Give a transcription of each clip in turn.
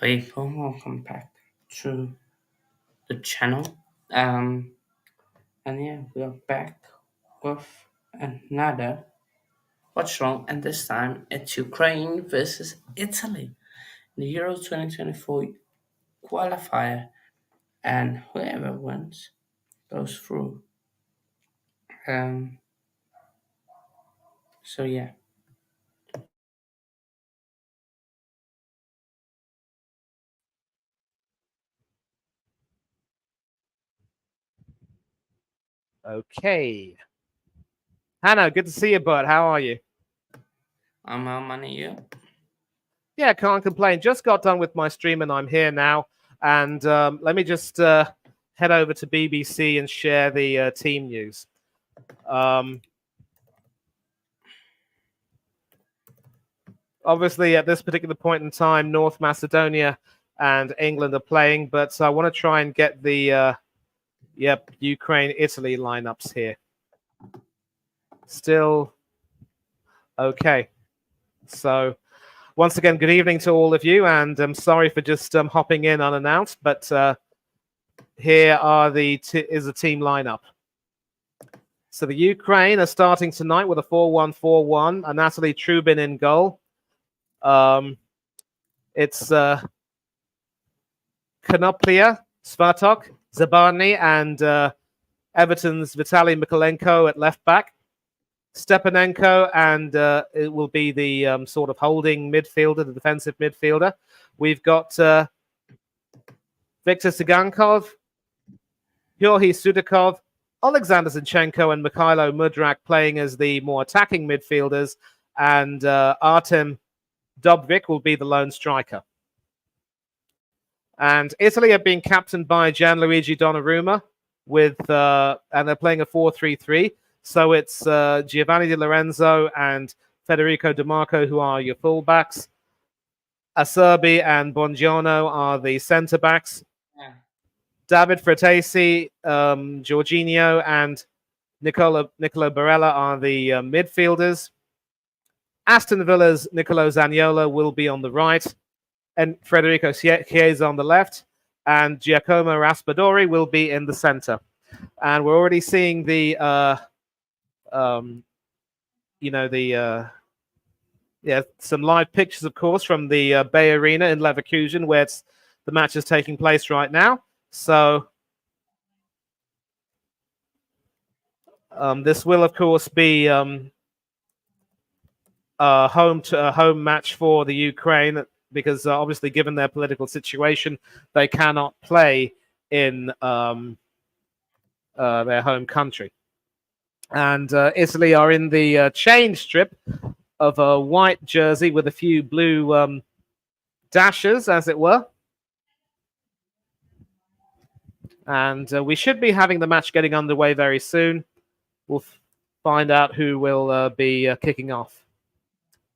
people, welcome back to the channel. And yeah, we are back with another Watchalong, and this time it's Ukraine versus Italy in the Euro 2024 qualifier, and whoever wins goes through. Um, so yeah. Okay. Hannah, good to see you, bud. How are you? I'm how many you? Yeah, can't complain. Just got done with my stream and I'm here now. And let me just head over to BBC and share the team news. Obviously, at this particular point in time, North Macedonia and England are playing, but I want to try and get the Ukraine-Italy lineups here. Still okay. So once again, good evening to all of you, and I'm sorry for just hopping in unannounced, but here are is the team lineup. So the Ukraine are starting tonight with a 4-1-4-1, a Natalie Trubin in goal. It's Konoplia, Svatok, Zabarny, and Everton's Vitaly Mikolenko at left back. Stepanenko, and it will be the sort of holding midfielder, the defensive midfielder. We've got Viktor Sigankov, Georgi Sudakov, Alexander Zinchenko, and Mikhailo Mudryk playing as the more attacking midfielders, and Artem Dobvik will be the lone striker. And Italy have been captained by Gianluigi Donnarumma, and they're playing a 4-3-3. So it's Giovanni Di Lorenzo and Federico Di Marco who are your fullbacks. Acerbi and Bongiorno are the centre-backs. Yeah. David Fratesi, Jorginho, and Nicolo Barella are the midfielders. Aston Villa's Nicolo Zaniolo will be on the right, and Federico Chiesa on the left, and Giacomo Raspadori will be in the centre. And we're already seeing the some live pictures, of course, from the Bay Arena in Leverkusen, where the match is taking place right now. So this will, of course, be a home match for the Ukraine, because obviously, given their political situation, they cannot play in their home country. And Italy are in the change strip of a white jersey with a few blue dashes, as it were. And we should be having the match getting underway very soon. We'll find out who will be kicking off.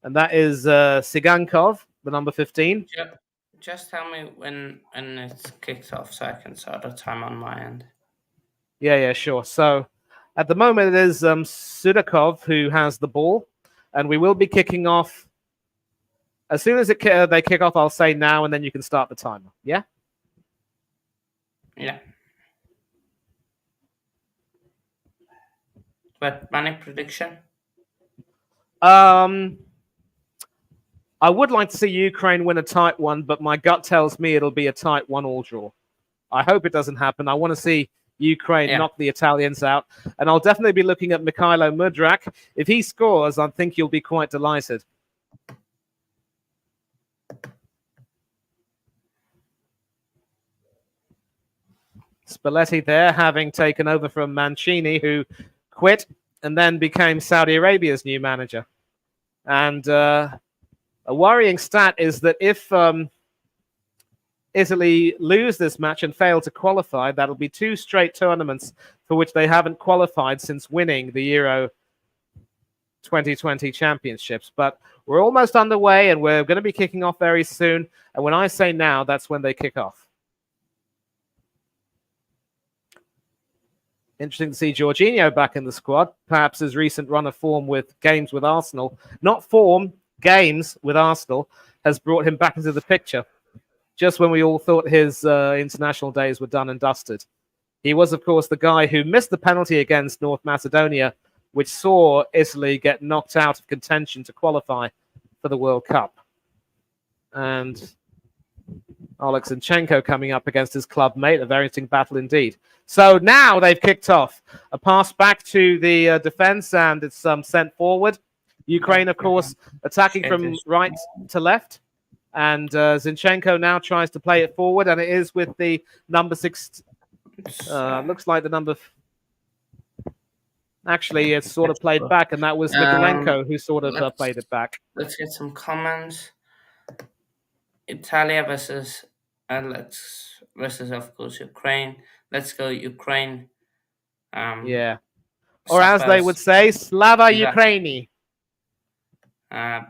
And that is Sigankov, the number 15. Just tell me when it's kicked off so I can start the time on my end. Yeah, sure. So at the moment, it is Sudakov who has the ball, and we will be kicking off. As soon as they kick off, I'll say now, and then you can start the timer. Yeah? Yeah. But money prediction? I would like to see Ukraine win a tight one, but my gut tells me it'll be a tight 1-1 draw. I hope it doesn't happen. I want to see Ukraine knock the Italians out. And I'll definitely be looking at Mikhailo Mudryk. If he scores, I think you'll be quite delighted. Spalletti there, having taken over from Mancini, who quit and then became Saudi Arabia's new manager. And a worrying stat is that if Italy lose this match and fail to qualify, that'll be 2 straight tournaments for which they haven't qualified since winning the Euro 2020 championships. But we're almost underway, and we're going to be kicking off very soon. And when I say now, that's when they kick off. Interesting to see Jorginho back in the squad. Perhaps his recent run of form with games with Arsenal, not form, games with Arsenal, has brought him back into the picture. just when we all thought his international days were done and dusted. He was, of course, the guy who missed the penalty against North Macedonia, which saw Italy get knocked out of contention to qualify for the World Cup. And Oleg Zinchenko coming up against his club mate, a very interesting battle indeed. So now they've kicked off. A pass back to the defense, and it's sent forward. Ukraine, of course, attacking from right to left. And Zinchenko now tries to play it forward, and it is with the number 6. Looks like the number... Actually, it's sort of played back, and that was Mikolenko who sort of played it back. Let's get some comments. Italia versus of course Ukraine. Let's go Ukraine. Yeah. Or as they would say, Slava Ukraini. Viva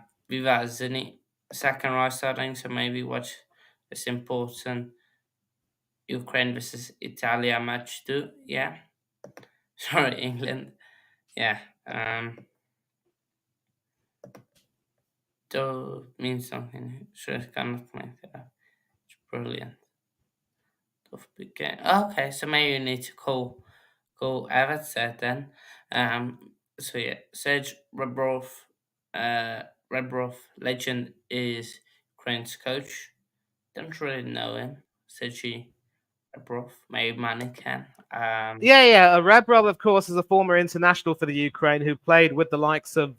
Zenit. Second right starting, so maybe watch this important Ukraine versus Italia match too. Yeah. Sorry, England. Yeah. Do means something. Sure, cannot make it up. It's brilliant. Okay, so maybe you need to call Everett then. So yeah, Serge Rebrov, legend, is Ukraine's coach. Don't really know him. Sergei Rebrov, maybe Manny can. Yeah. Rebrov, of course, is a former international for the Ukraine who played with the likes of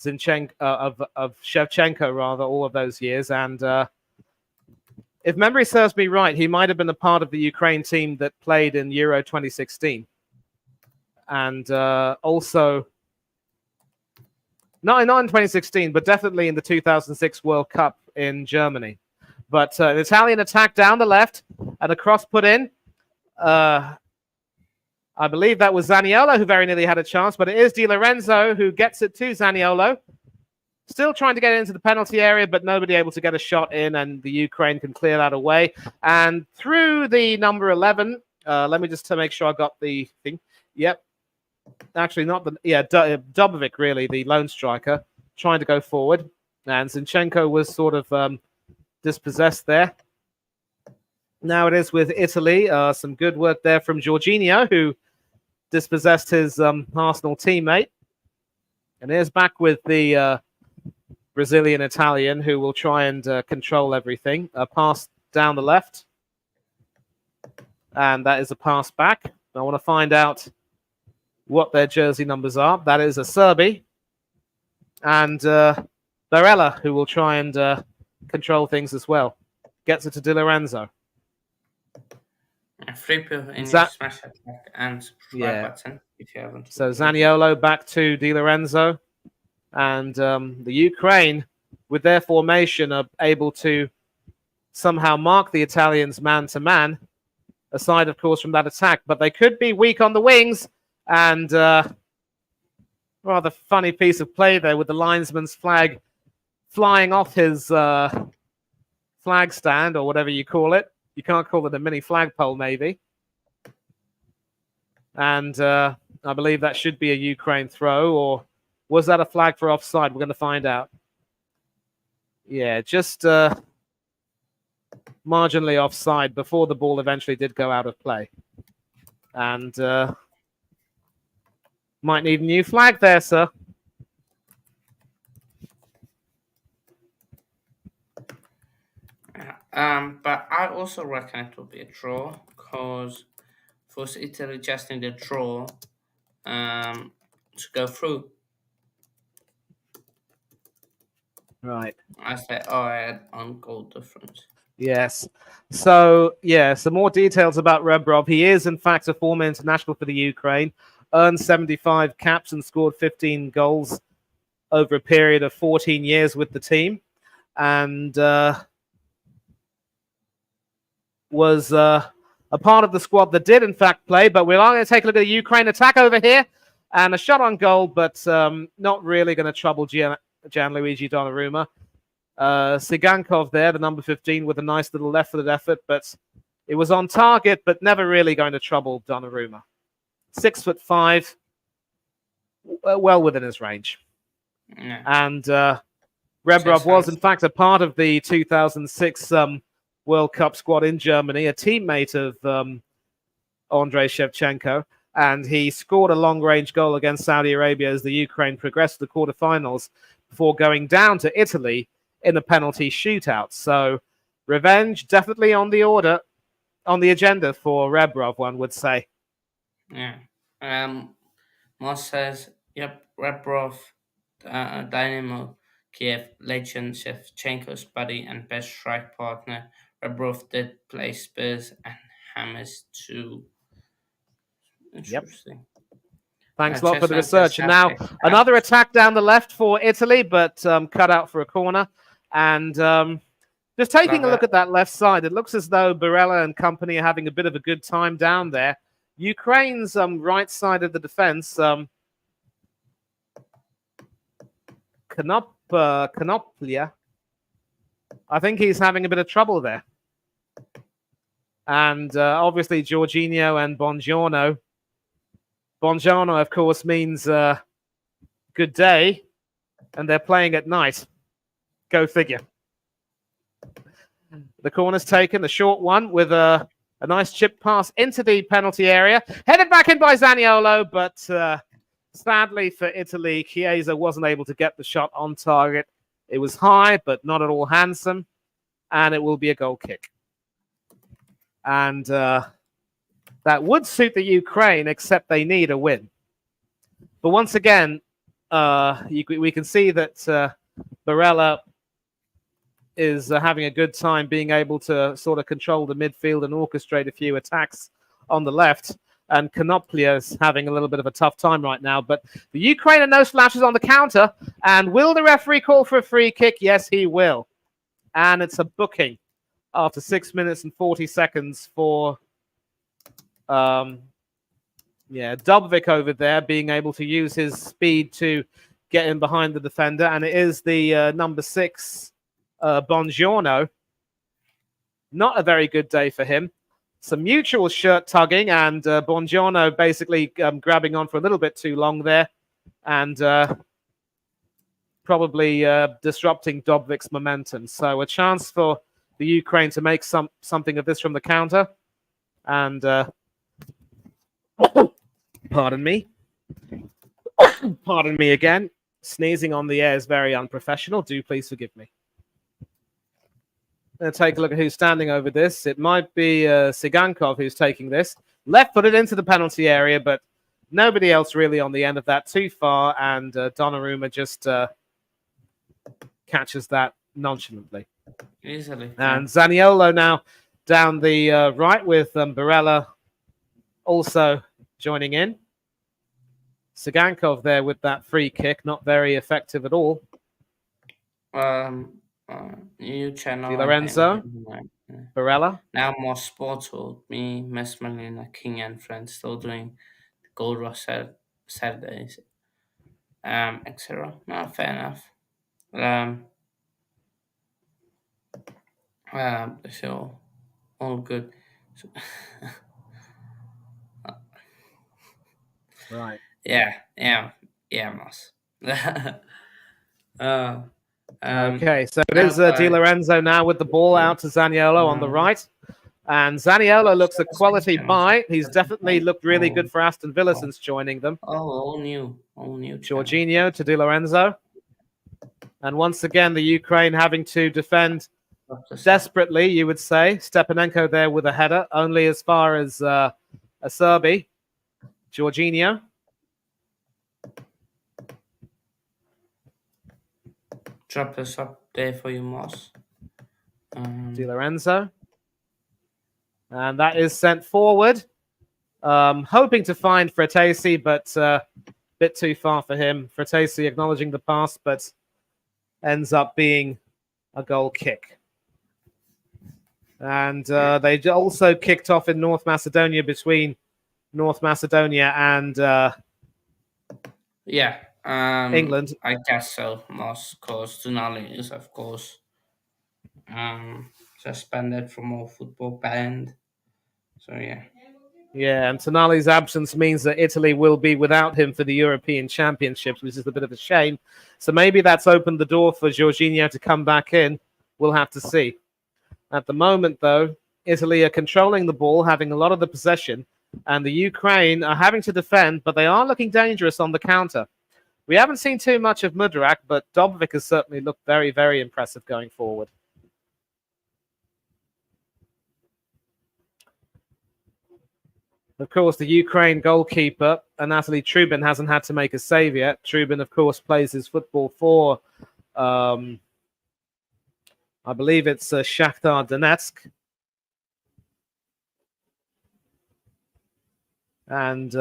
Zinchenko, of Shevchenko, rather, all of those years. And if memory serves me right, he might have been a part of the Ukraine team that played in Euro 2016. And also, not in 2016, but definitely in the 2006 World Cup in Germany. But an Italian attack down the left and a cross put in. I believe that was Zaniolo who very nearly had a chance, but it is Di Lorenzo who gets it to Zaniolo. Still trying to get into the penalty area, but nobody able to get a shot in, and the Ukraine can clear that away. And through the number 11, let me just make sure I got the thing. Yep. Actually, not the... Yeah, Dubovic, really, the lone striker, trying to go forward. And Zinchenko was sort of dispossessed there. Now it is with Italy. Some good work there from Jorginho, who dispossessed his Arsenal teammate. And here's back with the Brazilian Italian, who will try and control everything. A pass down the left. And that is a pass back. I want to find out what their jersey numbers are. That is a Serbi. And Barella, who will try and control things as well. Gets it to Di Lorenzo. Free pill in your smash attack and subscribe button if you haven't. So Zaniolo back to Di Lorenzo. And the Ukraine, with their formation, are able to somehow mark the Italians man-to-man, aside, of course, from that attack. But they could be weak on the wings. And rather funny piece of play there with the linesman's flag flying off his flag stand, or whatever you call it. You can't call it a mini flagpole, maybe. And I believe that should be a Ukraine throw, or was that a flag for offside? We're going to find out. Yeah, just marginally offside before the ball eventually did go out of play. And might need a new flag there, sir. But I also reckon it will be a draw, because for Italy just need a draw to go through. Right. As they are on goal difference. Yes. So, yeah, some more details about Rebrov. He is, in fact, a former international for the Ukraine, earned 75 caps and scored 15 goals over a period of 14 years with the team. And was a part of the squad that did, in fact, play. But we're going to take a look at the Ukraine attack over here. And a shot on goal, but not really going to trouble Gianluigi Donnarumma. Sigankov there, the number 15, with a nice little left-footed effort. But it was on target, but never really going to trouble Donnarumma. 6'5", well within his range. Yeah. And Rebrov was, in fact, a part of the 2006 World Cup squad in Germany, a teammate of Andrei Shevchenko, and he scored a long-range goal against Saudi Arabia as the Ukraine progressed to the quarterfinals before going down to Italy in a penalty shootout. So revenge definitely on the agenda for Rebrov, one would say. Yeah. Moss says, yep, Rebrov, Dynamo Kiev legend Shevchenko's buddy and best strike partner. Rebrov did play Spurs and Hammers too. Yep. Interesting. Thanks a lot for the Chestnut research. says And now another attack down the left for Italy, but cut out for a corner. And just taking a look at that left side, it looks as though Barella and company are having a bit of a good time down there. Ukraine's right side of the defense, Konoplia, I think he's having a bit of trouble there. And obviously Jorginho and Buongiorno. Buongiorno, of course, means good day, and they're playing at night. Go figure. The corner's taken, the short one, with a nice chip pass into the penalty area. Headed back in by Zaniolo, but sadly for Italy, Chiesa wasn't able to get the shot on target. It was high, but not at all handsome, and it will be a goal kick. And that would suit the Ukraine, except they need a win. But once again, we can see that Barella is having a good time being able to sort of control the midfield and orchestrate a few attacks on the left. And Konoplia is having a little bit of a tough time right now. But the Ukraine are no slouches on the counter. And will the referee call for a free kick? Yes, he will. And it's a booking after 6 minutes and 40 seconds for Dubvik over there being able to use his speed to get in behind the defender. And it is the number 6, Buongiorno. Not a very good day for him. Some mutual shirt tugging, and Buongiorno basically grabbing on for a little bit too long there, and probably disrupting Dubvik's momentum. So a chance for the Ukraine to make something of this from the counter. And pardon me. Pardon me again. Sneezing on the air is very unprofessional. Do please forgive me. Let's take a look at who's standing over this. It might be Sigankov who's taking this. Left-footed into the penalty area, but nobody else really on the end of that too far, and Donnarumma just catches that nonchalantly. Easily. And Zaniolo now down the right with Barella also joining in. Sigankov there with that free kick, not very effective at all. New channel. Di Lorenzo. Barella. Now more sports with me, Mesmerlina, King and friends still doing the Gold Rush Saturdays. Etc. No, fair enough. So all good. So, right. Yeah, Moss. Okay, so it is Di Lorenzo now with the ball out to Zaniolo on the right. And Zaniolo looks a quality buy. He's definitely looked really good for Aston Villa since joining them. All new. Jorginho to Di Lorenzo. And once again, the Ukraine having to defend desperately, you would say. Stepanenko there with a header, only as far as Acerbi. Jorginho. Drop us up there for you, Moss. Di Lorenzo. And that is sent forward. Hoping to find Fratesi, but a bit too far for him. Fratesi acknowledging the pass, but ends up being a goal kick. And they also kicked off in North Macedonia between North Macedonia and England. I guess so, Moss, because Tonali is, of course, suspended from all football, banned. So, yeah. Yeah, and Tonali's absence means that Italy will be without him for the European Championships, which is a bit of a shame. So maybe that's opened the door for Jorginho to come back in. We'll have to see. At the moment, though, Italy are controlling the ball, having a lot of the possession, and the Ukraine are having to defend, but they are looking dangerous on the counter. We haven't seen too much of Mudryk, but Dobovic has certainly looked very, very impressive going forward. Of course, the Ukraine goalkeeper, Anatoly Trubin, hasn't had to make a save yet. Trubin, of course, plays his football for, I believe it's Shakhtar Donetsk. And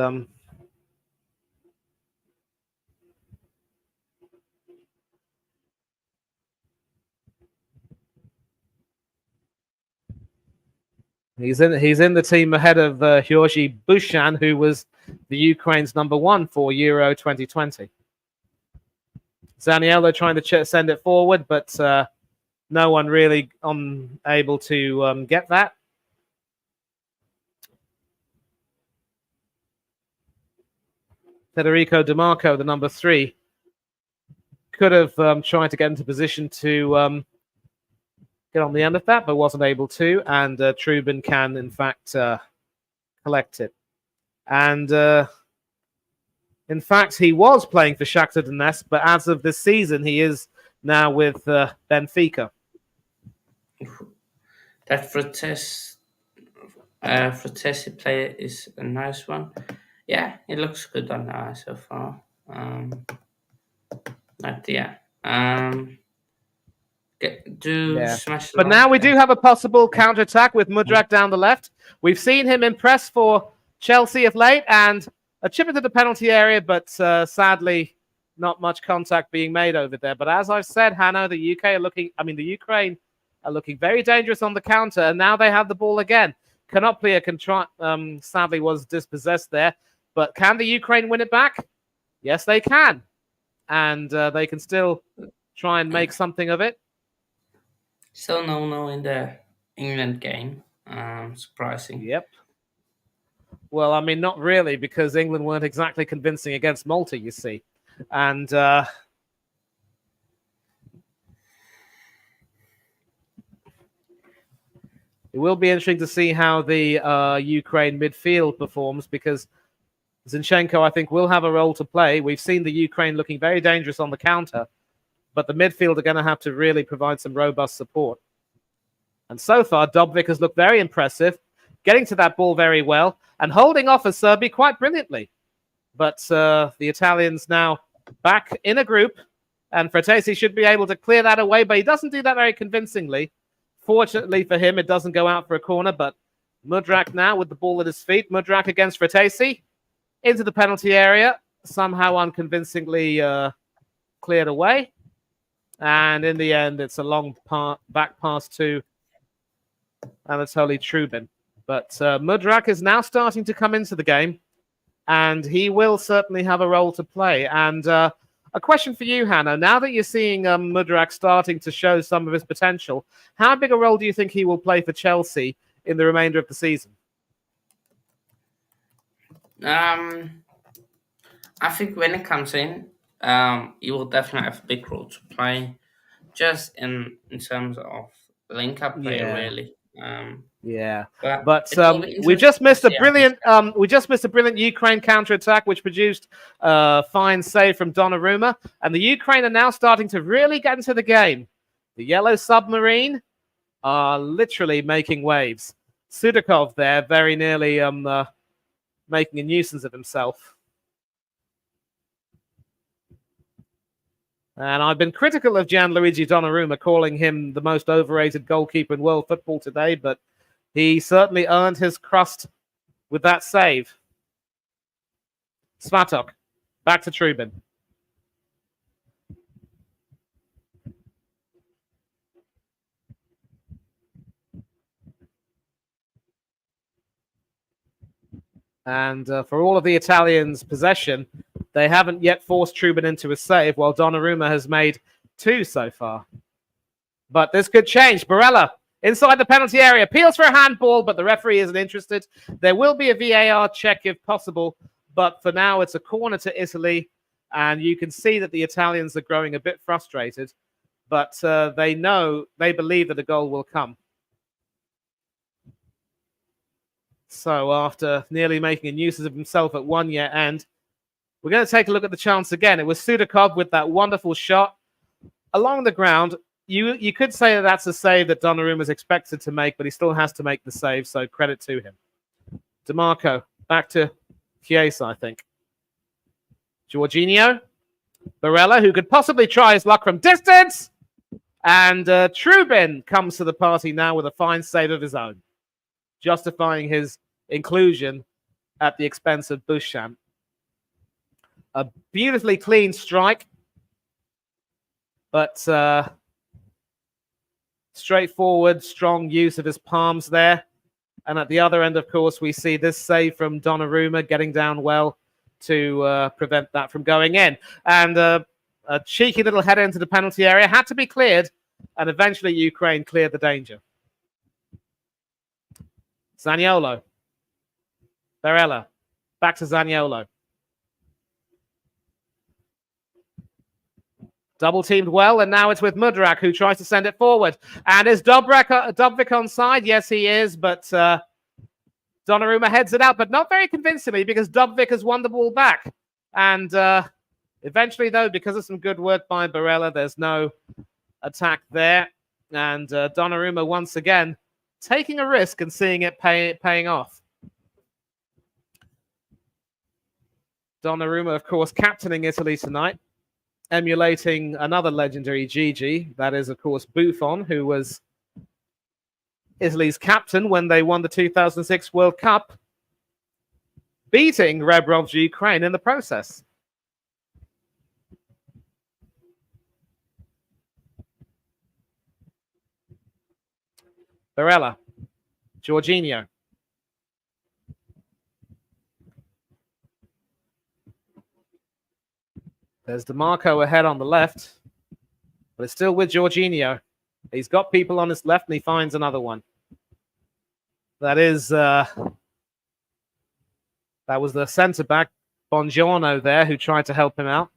he's in the team ahead of Georgi Bushan, who was the Ukraine's #1 for Euro 2020. Zaniolo trying to send it forward, but no one really able to get that. Federico DiMarco, the #3, could have tried to get into position to get on the end of that, but wasn't able to. And Trubin can, in fact, collect it. And in fact, he was playing for Shakhtar Donetsk, but as of this season, he is now with Benfica. That Fratesi player is a nice one. Yeah, it looks good on the eye so far. But yeah. Smash But now we do have a possible counter-attack with Mudryk down the left. We've seen him impress for Chelsea of late, and a chip into the penalty area, but sadly, not much contact being made over there. But as I've said, Hanno, the Ukraine are looking very dangerous on the counter, and now they have the ball again. Konoplia sadly was dispossessed there, but can the Ukraine win it back? Yes, they can, and they can still try and make something of it. Still no in the England game. Surprising. Yep. Well, I mean, not really, because England weren't exactly convincing against Malta, you see. And it will be interesting to see how the Ukraine midfield performs, because Zinchenko, I think, will have a role to play. We've seen the Ukraine looking very dangerous on the counter, but the midfield are going to have to really provide some robust support. And so far, Dobovic has looked very impressive, getting to that ball very well, and holding off Acerbi quite brilliantly. But the Italians now back in a group, and Fratesi should be able to clear that away, but he doesn't do that very convincingly. Fortunately for him, it doesn't go out for a corner, but Mudryk now with the ball at his feet. Mudryk against Fratesi into the penalty area, somehow unconvincingly cleared away. And in the end, it's a long back pass to Anatoly Trubin. But Mudryk is now starting to come into the game, and he will certainly have a role to play. And a question for you, Hanno. Now that you're seeing Mudryk starting to show some of his potential, how big a role do you think he will play for Chelsea in the remainder of the season? I think when it comes in, he will definitely have a big role to play, just in terms of link-up play, really. But we just missed a brilliant Ukraine counter-attack, which produced a fine save from Donnarumma, and the Ukraine are now starting to really get into the game. The yellow submarine are literally making waves. Sudakov there very nearly making a nuisance of himself. And I've been critical of Gianluigi Donnarumma, calling him the most overrated goalkeeper in world football today, but he certainly earned his crust with that save. Svatok, back to Trubin. And for all of the Italians' possession, they haven't yet forced Trubin into a save, while Donnarumma has made 2 so far. But this could change. Barella inside the penalty area, appeals for a handball, but the referee isn't interested. There will be a VAR check if possible, but for now it's a corner to Italy, and you can see that the Italians are growing a bit frustrated, but they believe that a goal will come. So after nearly making a nuisance of himself at 1 year end, we're going to take a look at the chance again. It was Sudakov with that wonderful shot along the ground. You could say that that's a save that Donnarumma is expected to make, but he still has to make the save, so credit to him. DeMarco, back to Chiesa, I think. Jorginho. Barella, who could possibly try his luck from distance. And Trubin comes to the party now with a fine save of his own, justifying his inclusion at the expense of Busham. A beautifully clean strike, but straightforward, strong use of his palms there. And at the other end, of course, we see this save from Donnarumma getting down well to prevent that from going in. And a cheeky little header into the penalty area had to be cleared, and eventually Ukraine cleared the danger. Zaniolo. Barella. Back to Zaniolo. Double teamed well, and now it's with Mudryk, who tries to send it forward. And is Dubravik onside? Yes, he is, but Donnarumma heads it out, but not very convincingly because Dubravik has won the ball back. And eventually, though, because of some good work by Barella, there's no attack there. And Donnarumma, once again, taking a risk and seeing it paying off. Donnarumma, of course, captaining Italy tonight, emulating another legendary Gigi. That is, of course, Buffon, who was Italy's captain when they won the 2006 World Cup, beating Rebrov's Ukraine in the process. Barella. Jorginho. There's DeMarco ahead on the left, but it's still with Jorginho. He's got people on his left, and he finds another one. That is, that was the centre-back, Bongiorno there, who tried to help him out.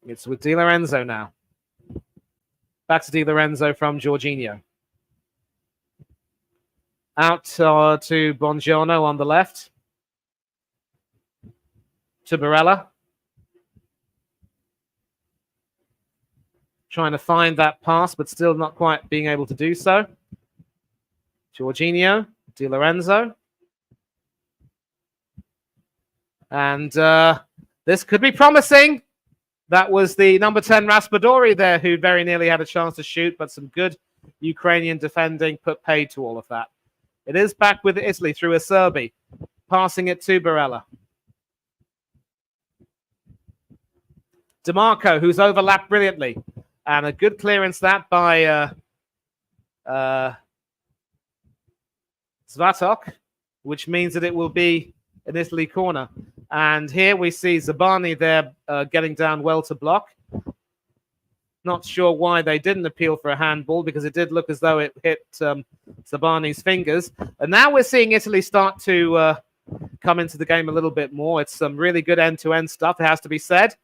It's with Di Lorenzo now. Back to Di Lorenzo from Jorginho. Out to Bongiorno on the left. To Barella. Trying to find that pass, but still not quite being able to do so. Jorginho, Di Lorenzo. And this could be promising. That was the number 10 Raspadori there, who very nearly had a chance to shoot, but some good Ukrainian defending put paid to all of that. It is back with Italy through Acerbi, passing it to Barella. DeMarco, who's overlapped brilliantly. And a good clearance that by Svatok, which means that it will be an Italy corner. And here we see Zabani there getting down well to block. Not sure why they didn't appeal for a handball, because it did look as though it hit Zabani's fingers. And now we're seeing Italy start to come into the game a little bit more. It's some really good end-to-end stuff, it has to be said.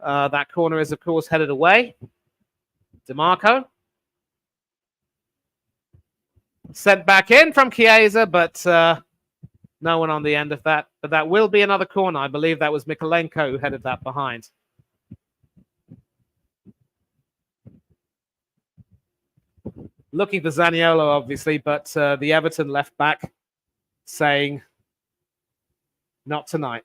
That corner is, of course, headed away. DeMarco. Sent back in from Chiesa, but no one on the end of that. But that will be another corner. I believe that was Mikolenko who headed that behind. Looking for Zaniolo, obviously, but the Everton left back saying, not tonight.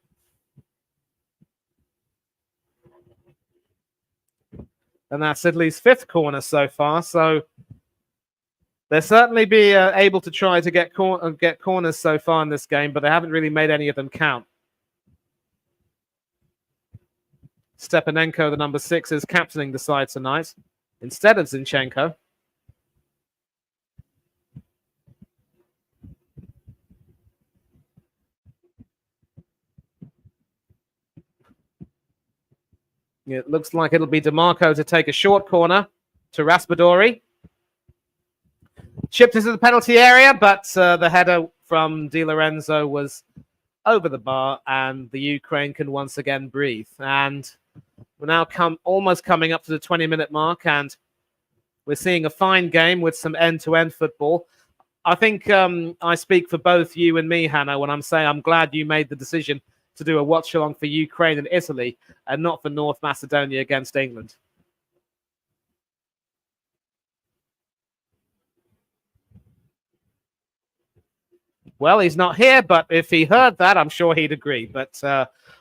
And that's Italy's 5th corner so far. So they'll certainly be able to try to get corners so far in this game, but they haven't really made any of them count. Stepanenko, the number 6, is captaining the side tonight instead of Zinchenko. It looks like it'll be DeMarco to take a short corner to Raspadori. Chipped into the penalty area, but the header from Di Lorenzo was over the bar, and the Ukraine can once again breathe. And we're now almost coming up to the 20-minute mark, and we're seeing a fine game with some end-to-end football. I think I speak for both you and me, Hannah, when I'm saying I'm glad you made the decision to do a watch along for Ukraine and Italy and not for North Macedonia against England. Well, he's not here, but if he heard that, I'm sure he'd agree. But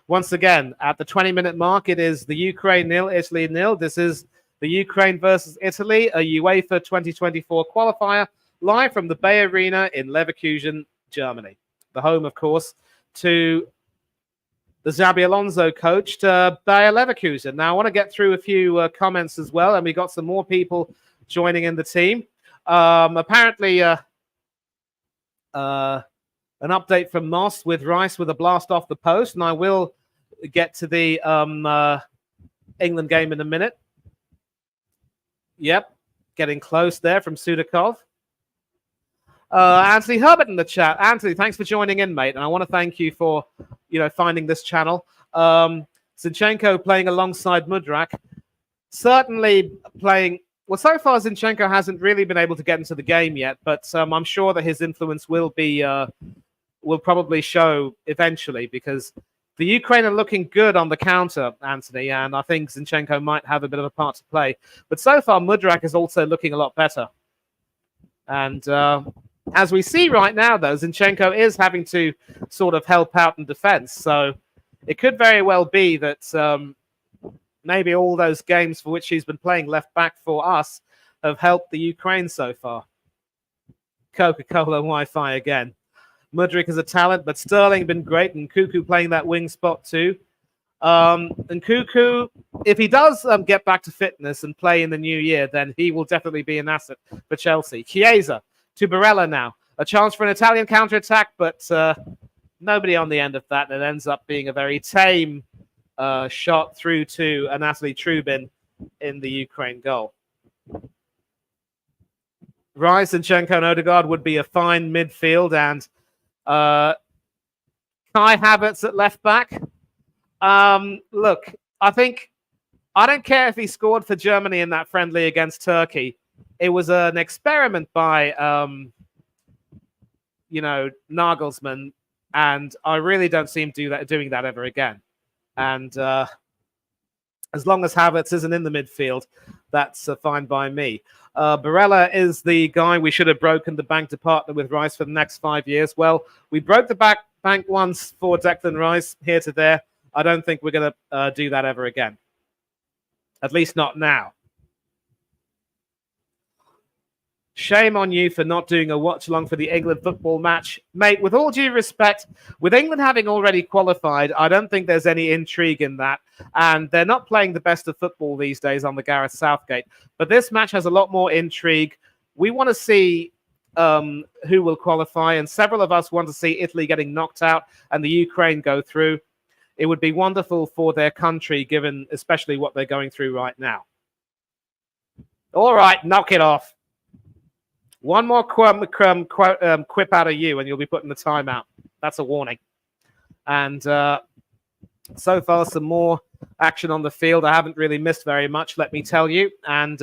once again, at the 20-minute mark, it is the Ukraine 0, Italy 0. This is the Ukraine versus Italy, a UEFA 2024 qualifier, live from the Bay Arena in Leverkusen, Germany. The home, of course, to the Xabi Alonso coached Bayer Leverkusen. Now, I want to get through a few comments as well, and we got some more people joining in the team. Apparently, an update from Moss with Rice with a blast off the post, and I will get to the England game in a minute. Yep, getting close there from Sudakov. Anthony Herbert in the chat. Anthony, thanks for joining in, mate, and I want to thank you for finding this channel. Zinchenko playing alongside Mudryk, certainly playing. Well, so far Zinchenko hasn't really been able to get into the game yet, but I'm sure that his influence will probably show eventually, because the Ukraine are looking good on the counter, Anthony, and I think Zinchenko might have a bit of a part to play. But so far, Mudryk is also looking a lot better. And as we see right now, though, Zinchenko is having to sort of help out in defense. So it could very well be that maybe all those games for which he's been playing left back for us have helped the Ukraine so far. Coca-Cola Wi-Fi again. Mudryk is a talent, but Sterling been great, and Cuckoo playing that wing spot too. And Cuckoo, if he does get back to fitness and play in the new year, then he will definitely be an asset for Chelsea. Chiesa to Barella now. A chance for an Italian counter-attack, but nobody on the end of that. It ends up being a very tame shot through to Anatoly Trubin in the Ukraine goal. Rice, Zinchenko, and Odegaard would be a fine midfield, and Kai Havertz at left back. Look, I don't care if he scored for Germany in that friendly against Turkey. It was an experiment by Nagelsmann, and I really don't see him doing that ever again. And as long as Havertz isn't in the midfield, that's fine by me. Barella is the guy we should have broken the bank to partner with Rice for the next 5 years. Well, we broke the bank once for Declan Rice here to there. I don't think we're going to do that ever again. At least not now. Shame on you for not doing a watch-along for the England football match. Mate, with all due respect, with England having already qualified, I don't think there's any intrigue in that. And they're not playing the best of football these days on the Gareth Southgate. But this match has a lot more intrigue. We want to see who will qualify, and several of us want to see Italy getting knocked out and the Ukraine go through. It would be wonderful for their country, given especially what they're going through right now. All right, knock it off. One more quip out of you, and you'll be put in the timeout. That's a warning. And so far, some more action on the field. I haven't really missed very much, let me tell you. And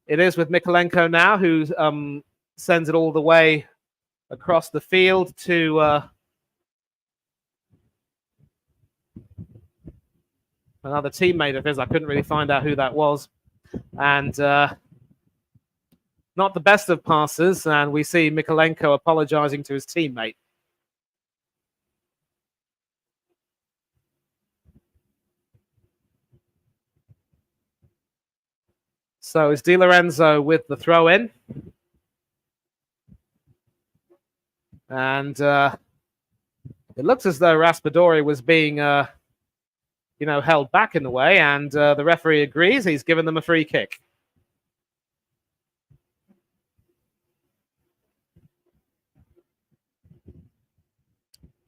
it is with Mykolenko now, who sends it all the way across the field to another teammate of his. I couldn't really find out who that was. And not the best of passes, and we see Mykolenko apologizing to his teammate. So it's Di Lorenzo with the throw-in. And it looks as though Raspadori was being, held back in a way, and the referee agrees. He's given them a free kick.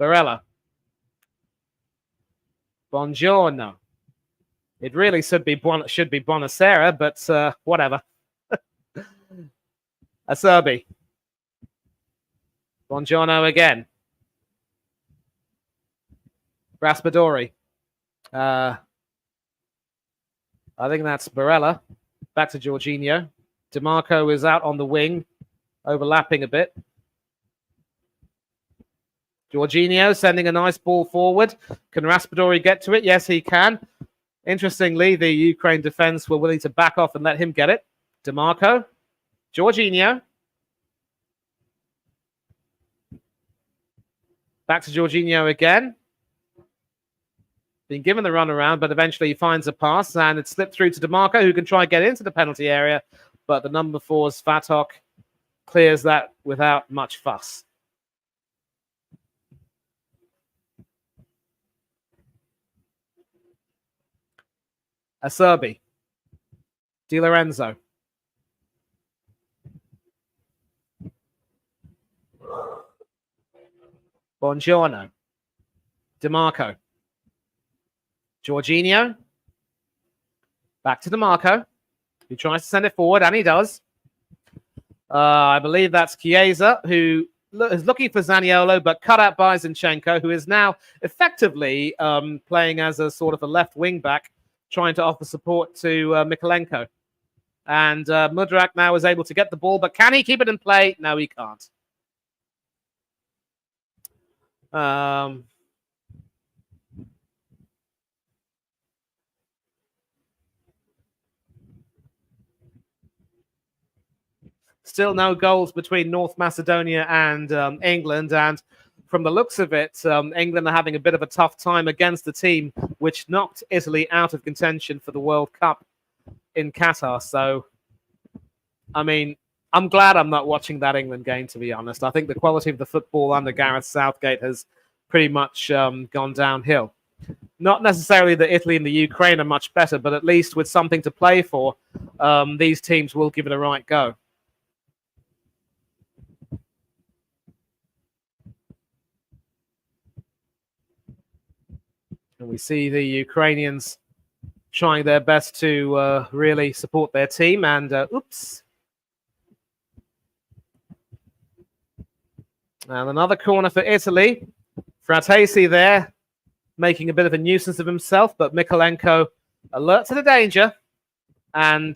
Barella. Buongiorno. It really should be Buonasera, but whatever. Acerbi. Buongiorno again. Raspadori. I think that's Barella. Back to Jorginho. DeMarco is out on the wing. overlapping a bit. Jorginho sending a nice ball forward. Can Raspadori get to it? Yes, he can. Interestingly, the Ukraine defense were willing to back off and let him get it. DeMarco. Jorginho. Back to Jorginho again. Been given the run around, but eventually he finds a pass, and it's slipped through to DeMarco, who can try and get into the penalty area, but the number 4's Fatok clears that without much fuss. Acerbi. Di Lorenzo. Buongiorno. DeMarco. Jorginho. Back to DeMarco. He tries to send it forward, and he does. I believe that's Chiesa, who is looking for Zaniolo, but cut out by Zinchenko, who is now effectively playing as a sort of a left wing back, trying to offer support to Mykolenko. And Mudryk now is able to get the ball, but can he keep it in play? No, he can't. Still no goals between North Macedonia and England. And from the looks of it, England are having a bit of a tough time against the team which knocked Italy out of contention for the World Cup in Qatar. So, I mean, I'm glad I'm not watching that England game, to be honest. I think the quality of the football under Gareth Southgate has pretty much gone downhill. Not necessarily that Italy and the Ukraine are much better, but at least with something to play for, these teams will give it a right go. And we see the Ukrainians trying their best to really support their team. And oops. And another corner for Italy. Fratesi there, making a bit of a nuisance of himself, but Mykolenko alert to the danger and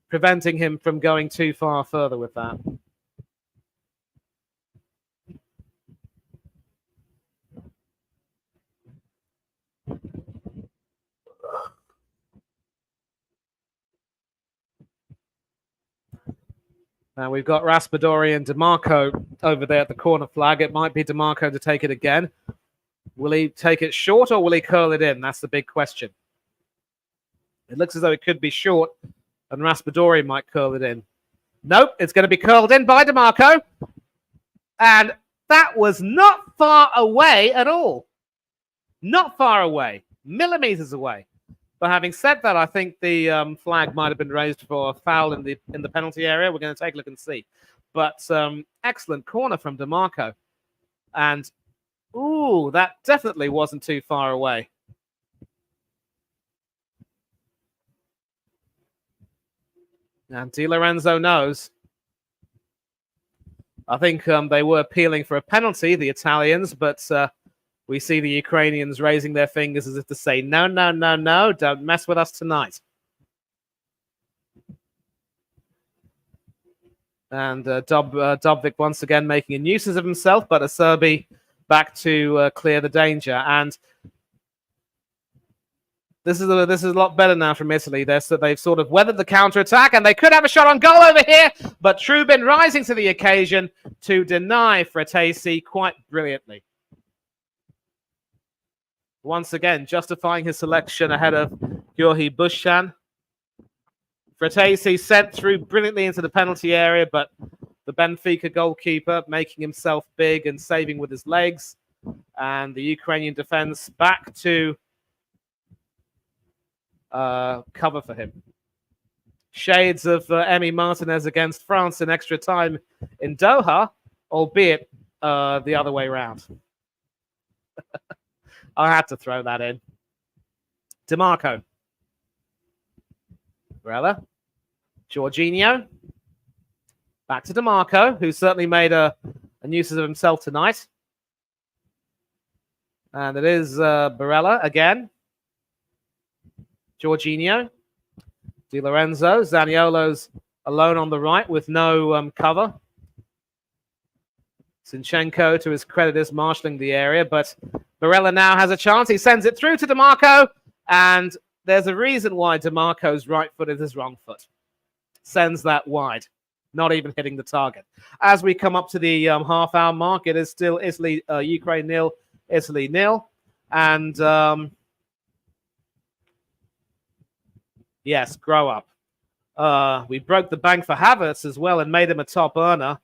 preventing him from going too far further with that. Now we've got Raspadori and DeMarco over there at the corner flag. It might be DeMarco to take it again. Will he take it short or will he curl it in? That's the big question. It looks as though it could be short and Raspadori might curl it in. Nope, it's going to be curled in by DeMarco. And that was not far away at all. Not far away. Millimeters away. But having said that, I think the flag might have been raised for a foul in the penalty area. We're going to take a look and see. But excellent corner from DeMarco. And, ooh, that definitely wasn't too far away. And Di Lorenzo knows. I think they were appealing for a penalty, the Italians, but we see the Ukrainians raising their fingers as if to say, no, no, no, no, don't mess with us tonight. And Dubvik once again making a nuisance of himself, but Acerbi back to clear the danger. And this is a lot better now from Italy. They've sort of weathered the counter-attack, and they could have a shot on goal over here, but Trubin rising to the occasion to deny Fratesi quite brilliantly. Once again, justifying his selection ahead of Gyorgy Bushchan. Fratesi sent through brilliantly into the penalty area, but the Benfica goalkeeper making himself big and saving with his legs. And the Ukrainian defense back to cover for him. Shades of Emi Martinez against France in extra time in Doha, albeit the other way around. I had to throw that in. DeMarco. Barella. Jorginho. Back to DeMarco, who certainly made a nuisance of himself tonight. And it is Barella again. Jorginho. Di Lorenzo. Zaniolo's alone on the right with no cover. Zinchenko, to his credit, is marshalling the area, but Barella now has a chance. He sends it through to DiMarco, and there's a reason why DiMarco's right foot is his wrong foot. Sends that wide, not even hitting the target. As we come up to the half-hour mark, it is still Italy, Ukraine 0, Italy 0. And yes, grow up. We broke the bank for Havertz as well and made him a top earner.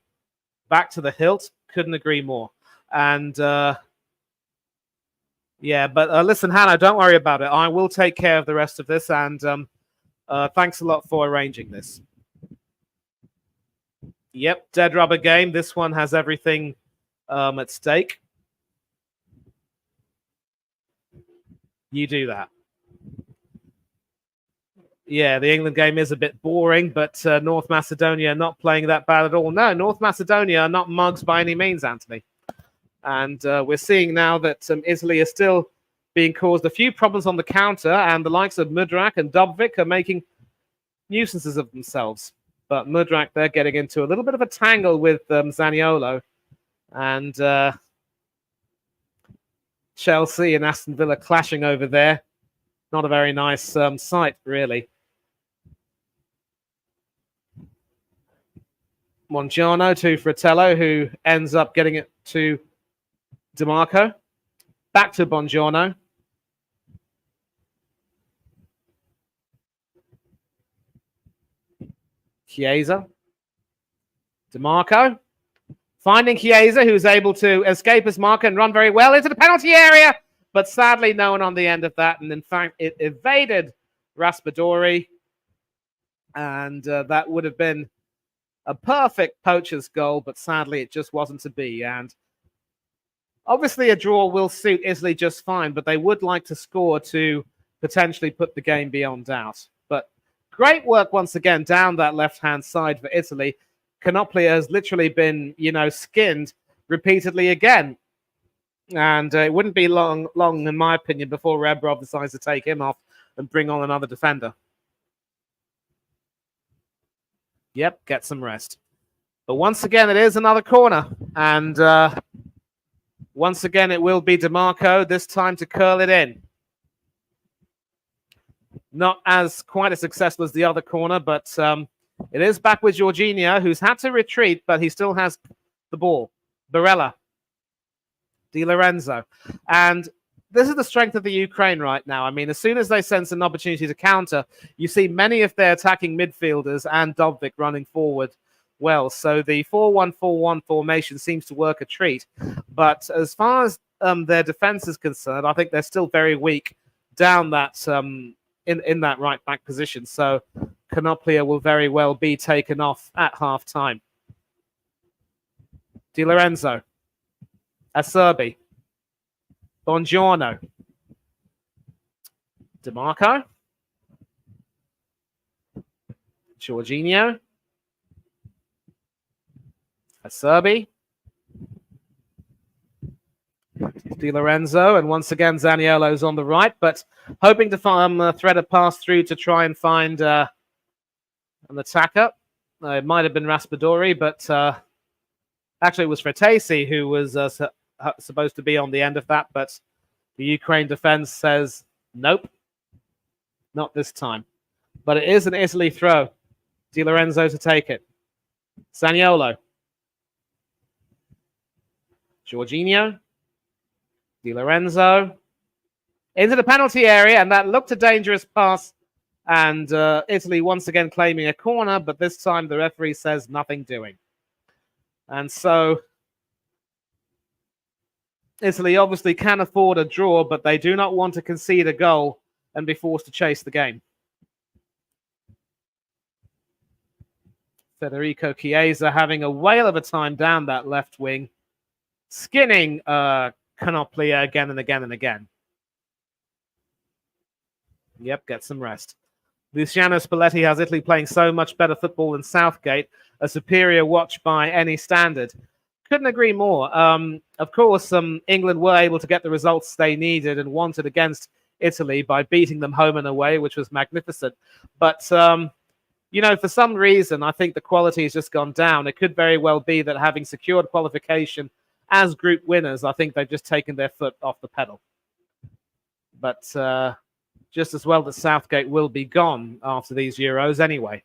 Back to the hilt. Couldn't agree more. And yeah, but listen, Hannah, don't worry about it. I will take care of the rest of this. And thanks a lot for arranging this. Yep, dead rubber game. This one has everything at stake. You do that. Yeah, the England game is a bit boring, but North Macedonia are not playing that bad at all. No, North Macedonia are not mugs by any means, Anthony. And we're seeing now that Italy is still being caused a few problems on the counter, and the likes of Mudryk and Dubvik are making nuisances of themselves. But Mudryk, they're getting into a little bit of a tangle with Zaniolo. And Chelsea and Aston Villa clashing over there. Not a very nice sight, really. Mongiano to Fratello, who ends up getting it to DiMarco. Back to Bongiorno. Chiesa. DiMarco. Finding Chiesa, who's able to escape his marker and run very well into the penalty area. But sadly, no one on the end of that. And in fact, it evaded Raspadori. And that would have been a perfect poacher's goal. But sadly, it just wasn't to be. And obviously, a draw will suit Italy just fine. But they would like to score to potentially put the game beyond doubt. But great work once again down that left-hand side for Italy. Canoplia has literally been, skinned repeatedly again. And it wouldn't be long, in my opinion, before Rebrov decides to take him off and bring on another defender. Yep, get some rest. But once again, it is another corner. And once again, it will be DiMarco, this time to curl it in. Not quite as successful as the other corner, but it is back with Jorginho, who's had to retreat, but he still has the ball. Barella. Di Lorenzo. And this is the strength of the Ukraine right now. I mean, as soon as they sense an opportunity to counter, you see many of their attacking midfielders and Dubvik running forward well. So the 4-1-4-1 formation seems to work a treat. But as far as their defense is concerned, I think they're still very weak down that in that right back position. So Canoplia will very well be taken off at half time. Di Lorenzo. Acerbi. Bongiorno. DiMarco. Jorginho. Acerbi. Di Lorenzo. And once again, Zaniolo's on the right, but hoping to thread a pass through to try and find an attacker. It might have been Raspadori, but actually it was Fratesi who was supposed to be on the end of that, but the Ukraine defense says, nope, not this time. But it is an Italy throw. Di Lorenzo to take it. Zaniolo. Jorginho. Di Lorenzo. Into the penalty area, and that looked a dangerous pass. And Italy once again claiming a corner, but this time the referee says nothing doing. And so Italy obviously can afford a draw, but they do not want to concede a goal and be forced to chase the game. Federico Chiesa having a whale of a time down that left wing, skinning Canoplia again and again and again. Yep, get some rest. Luciano Spalletti has Italy playing so much better football than Southgate, a superior watch by any standard. Couldn't agree more. Of course, England were able to get the results they needed and wanted against Italy by beating them home and away, which was magnificent. But you know, for some reason, I think the quality has just gone down. It could very well be that having secured qualification as group winners, I think they've just taken their foot off the pedal. But just as well that Southgate will be gone after these Euros anyway.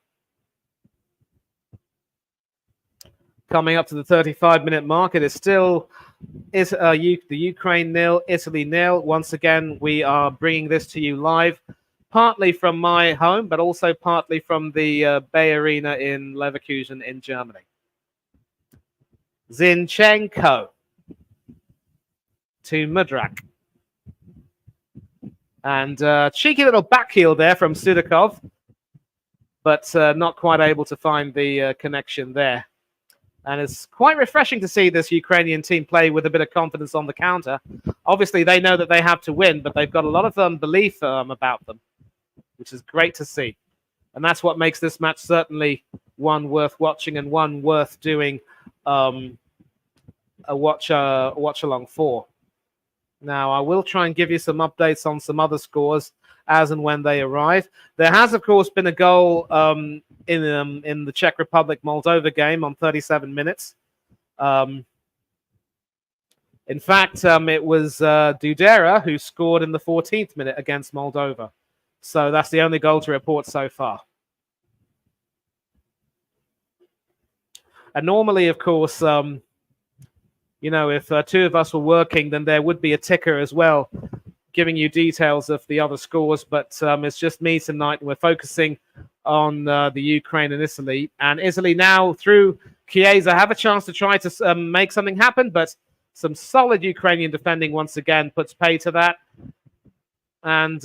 Coming up to the 35-minute mark, it is still the Ukraine 0, Italy 0. Once again, we are bringing this to you live, partly from my home, but also partly from the Bay Arena in Leverkusen in Germany. Zinchenko to Mudryk. And cheeky little back heel there from Sudakov, but not quite able to find the connection there. And it's quite refreshing to see this Ukrainian team play with a bit of confidence on the counter. Obviously, they know that they have to win, but they've got a lot of belief about them, which is great to see. And that's what makes this match certainly one worth watching and one worth doing a watch-along for. Now, I will try and give you some updates on some other scores as and when they arrive. There has, of course, been a goal in the Czech Republic-Moldova game on 37 minutes. In fact, it was Dudera who scored in the 14th minute against Moldova. So that's the only goal to report so far. And normally, of course, you know, if two of us were working, then there would be a ticker as well, giving you details of the other scores. But it's just me tonight, and we're focusing on the Ukraine and Italy. And Italy now, through Chiesa, have a chance to try to make something happen. But some solid Ukrainian defending once again puts pay to that. And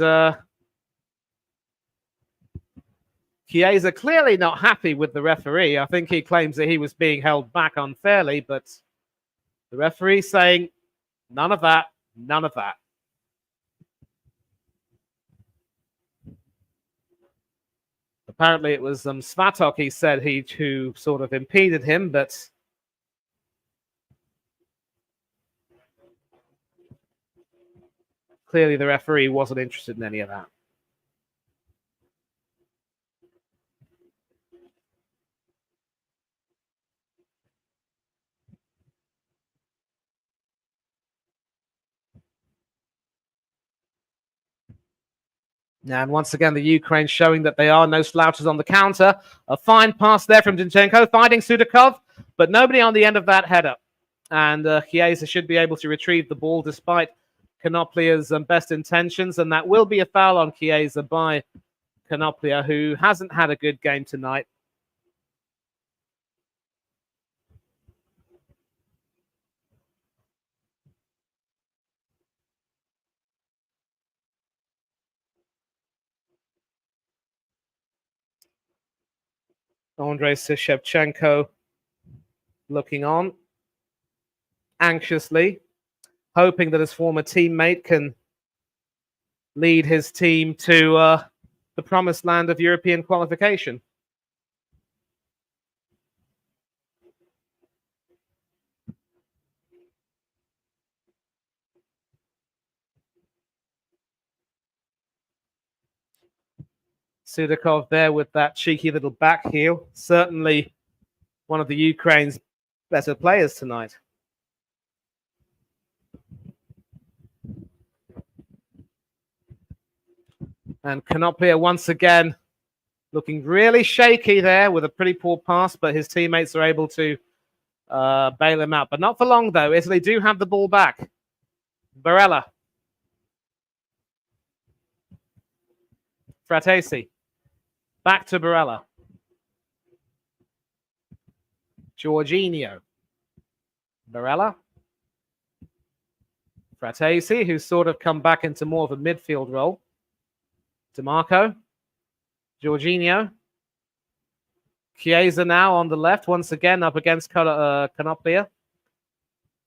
Chiesa clearly not happy with the referee. I think he claims that he was being held back unfairly, but the referee saying, none of that, none of that. Apparently it was Svatok, he said, who sort of impeded him, but clearly the referee wasn't interested in any of that. And once again, the Ukraine showing that they are no slouches on the counter. A fine pass there from Zinchenko, finding Sudakov, but nobody on the end of that header. And Chiesa should be able to retrieve the ball despite Konoplia's best intentions. And that will be a foul on Chiesa by Konoplia, who hasn't had a good game tonight. Andrei Shevchenko looking on anxiously, hoping that his former teammate can lead his team to the promised land of European qualification. Sudakov there with that cheeky little back heel. Certainly one of the Ukraine's better players tonight. And Konoplia once again looking really shaky there with a pretty poor pass, but his teammates are able to bail him out. But not for long, though. Italy do have the ball back. Barella. Fratesi. Back to Barella. Jorginho. Barella. Fratesi, who's sort of come back into more of a midfield role. DeMarco. Jorginho. Chiesa now on the left, once again up against Konoplia.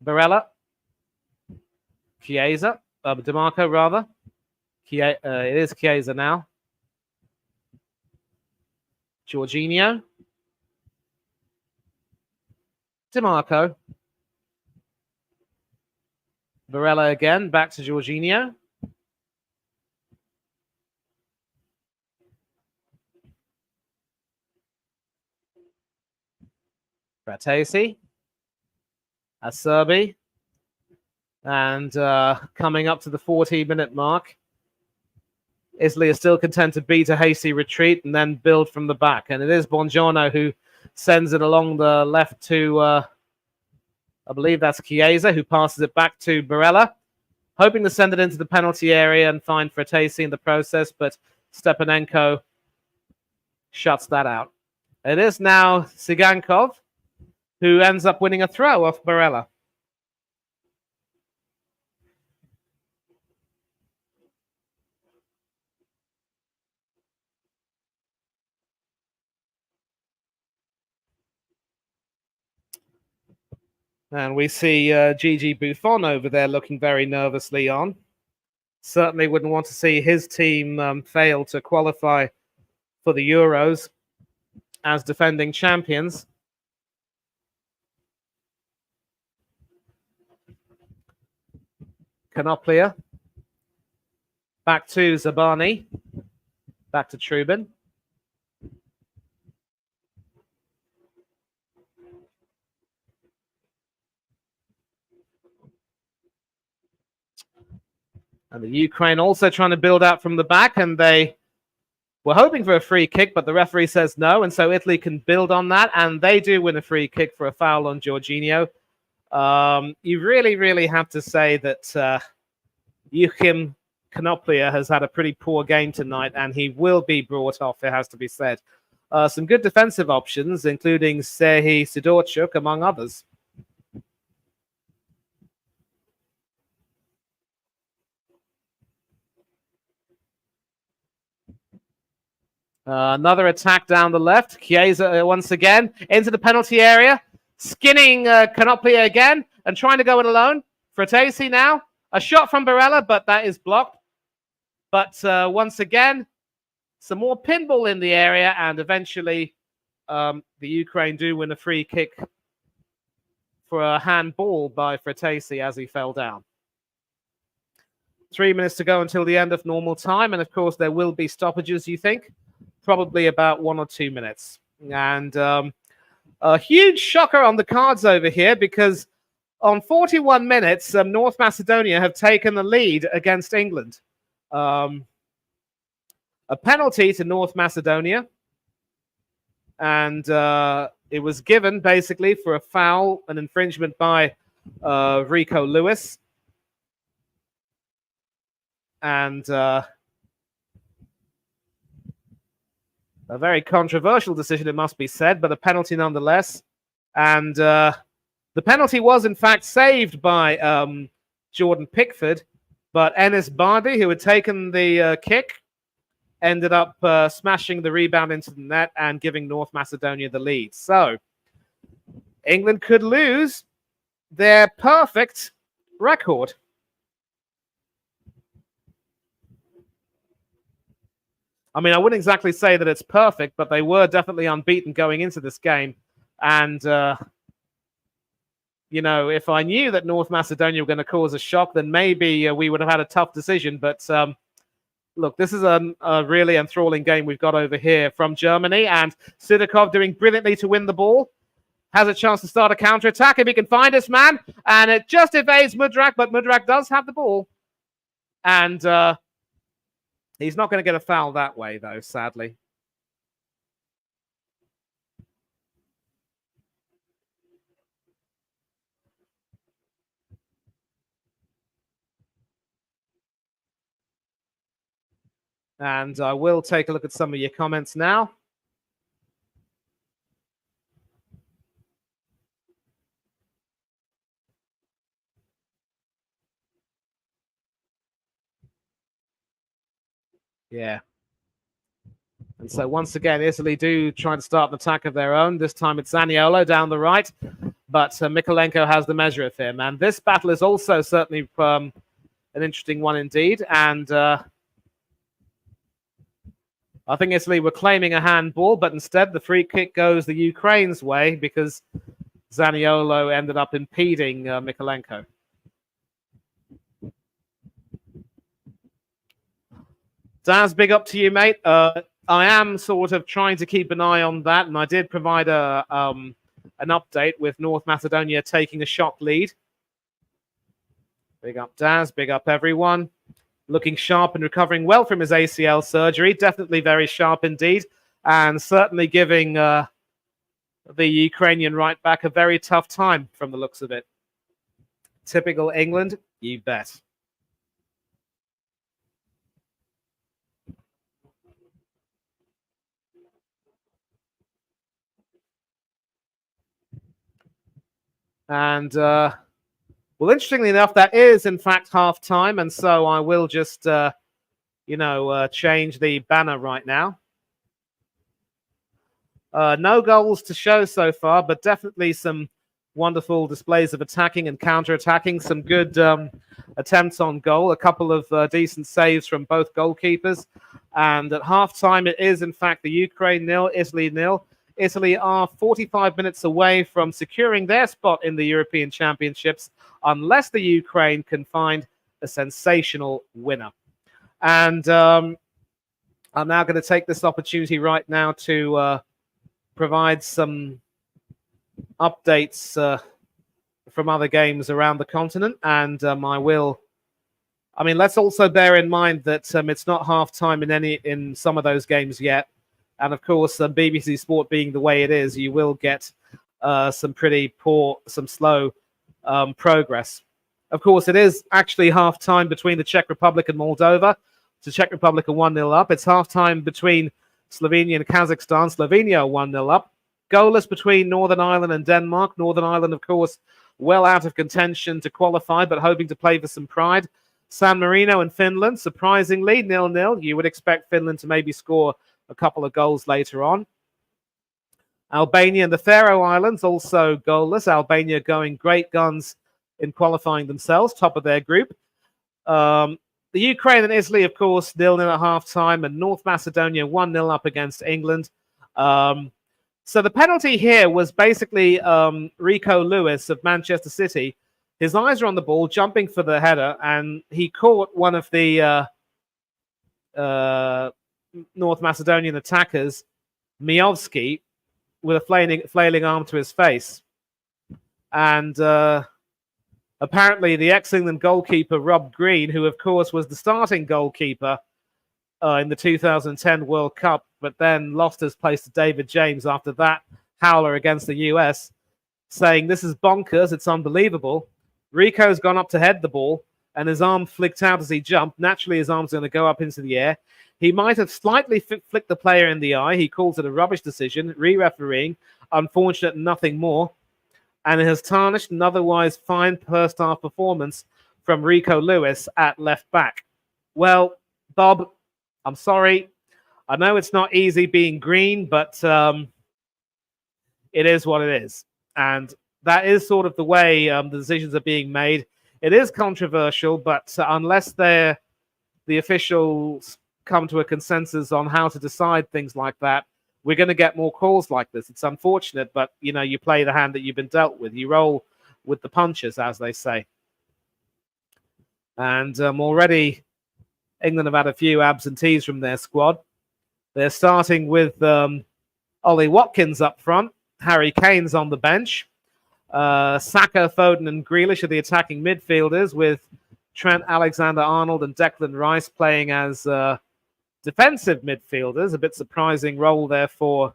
Barella. Chiesa. DeMarco, rather. It is Chiesa now. Jorginho. DeMarco. Barella again, back to Jorginho. Fratesi, Acerbi, and coming up to the 40-minute mark, Italy is still content to beat a hasty retreat and then build from the back. And it is Bongiorno who sends it along the left to, I believe that's Chiesa, who passes it back to Barella, hoping to send it into the penalty area and find Fratesi in the process, but Stepanenko shuts that out. It is now Sigankov who ends up winning a throw off Barella. And we see Gigi Buffon over there looking very nervously on. Certainly wouldn't want to see his team fail to qualify for the Euros as defending champions. Canoplia. Back to Zabani. Back to Trubin. And the Ukraine also trying to build out from the back, and they were hoping for a free kick, but the referee says no, and so Italy can build on that, and they do win a free kick for a foul on Jorginho. You really, really have to say that Joachim Canoplia has had a pretty poor game tonight, and he will be brought off, it has to be said. Some good defensive options, including Serhii Sidorchuk, among others. Another attack down the left. Chiesa once again into the penalty area. Skinning Canoplia again and trying to go it alone. Fratesi now. A shot from Barella, but that is blocked. But once again, some more pinball in the area, and eventually the Ukraine do win a free kick for a handball by Fratesi as he fell down. 3 minutes to go until the end of normal time, and of course there will be stoppages, you think? Probably about 1 or 2 minutes. And a huge shocker on the cards over here, because on 41 minutes, North Macedonia have taken the lead against England. A penalty to North Macedonia. And it was given basically for a foul, an infringement by Rico Lewis. And a very controversial decision, it must be said, but a penalty nonetheless. And the penalty was, in fact, saved by Jordan Pickford, but Enis Bardi, who had taken the kick, ended up smashing the rebound into the net and giving North Macedonia the lead. So England could lose their perfect record. I mean, I wouldn't exactly say that it's perfect, but they were definitely unbeaten going into this game. And, you know, if I knew that North Macedonia were going to cause a shock, then maybe we would have had a tough decision. But look, this is a really enthralling game we've got over here from Germany. And Sidorkov doing brilliantly to win the ball. Has a chance to start a counter-attack if he can find his man. And it just evades Mudryk, but Mudryk does have the ball. And he's not going to get a foul that way, though, sadly. And I will take a look at some of your comments now. Yeah. And so once again, Italy do try to start an attack of their own. This time it's Zaniolo down the right, but Mykolenko has the measure of him. And this battle is also certainly an interesting one indeed. And I think Italy were claiming a handball, but instead the free kick goes the Ukraine's way because Zaniolo ended up impeding Mykolenko. Daz, big up to you, mate. I am sort of trying to keep an eye on that, and I did provide a an update with North Macedonia taking a shock lead. Big up Daz, big up everyone. Looking sharp and recovering well from his ACL surgery. Definitely very sharp indeed. And certainly giving the Ukrainian right back a very tough time from the looks of it. Typical England, you bet. And, well, interestingly enough, that is, in fact, half-time. And so I will just, change the banner right now. No goals to show so far, but definitely some wonderful displays of attacking and counter-attacking. Some good attempts on goal. A couple of decent saves from both goalkeepers. And at half-time, it is, in fact, the Ukraine 0, Italy 0. Italy are 45 minutes away from securing their spot in the European Championships unless the Ukraine can find a sensational winner. And I'm now going to take this opportunity right now to provide some updates from other games around the continent. And let's also bear in mind that it's not half-time in some of those games yet. And of course, BBC Sport being the way it is, you will get some pretty poor, some slow progress. Of course, it is actually half-time between the Czech Republic and Moldova. The Czech Republic are 1-0 up. It's half-time between Slovenia and Kazakhstan. Slovenia are 1-0 up. Goalless between Northern Ireland and Denmark. Northern Ireland, of course, well out of contention to qualify, but hoping to play for some pride. San Marino and Finland, surprisingly, 0-0. You would expect Finland to maybe score a couple of goals later on. Albania and the Faroe Islands also goalless. Albania going great guns in qualifying themselves, top of their group. The Ukraine and Italy, of course, 0-0 at half-time, and North Macedonia 1-0 up against England. So the penalty here was basically Rico Lewis of Manchester City. His eyes are on the ball, jumping for the header, and he caught one of the North Macedonian attackers, Miovski, with a flailing arm to his face. And apparently the ex-England goalkeeper, Rob Green, who of course was the starting goalkeeper in the 2010 World Cup, but then lost his place to David James after that howler against the US, saying, "This is bonkers, it's unbelievable." Rico's gone up to head the ball, and his arm flicked out as he jumped. Naturally, his arm's going to go up into the air. He might have slightly flicked the player in the eye. He calls it a rubbish decision, re-refereeing, unfortunate, nothing more. And it has tarnished an otherwise fine first-half performance from Rico Lewis at left back. Well, Bob, I'm sorry. I know it's not easy being green, but it is what it is. And that is sort of the way the decisions are being made. It is controversial, but unless the officials come to a consensus on how to decide things like that, we're going to get more calls like this. It's unfortunate, but, you play the hand that you've been dealt with. You roll with the punches, as they say. And already England have had a few absentees from their squad. They're starting with Ollie Watkins up front. Harry Kane's on the bench. Saka, Foden and Grealish are the attacking midfielders, with Trent Alexander-Arnold and Declan Rice playing as defensive midfielders. A bit surprising role there for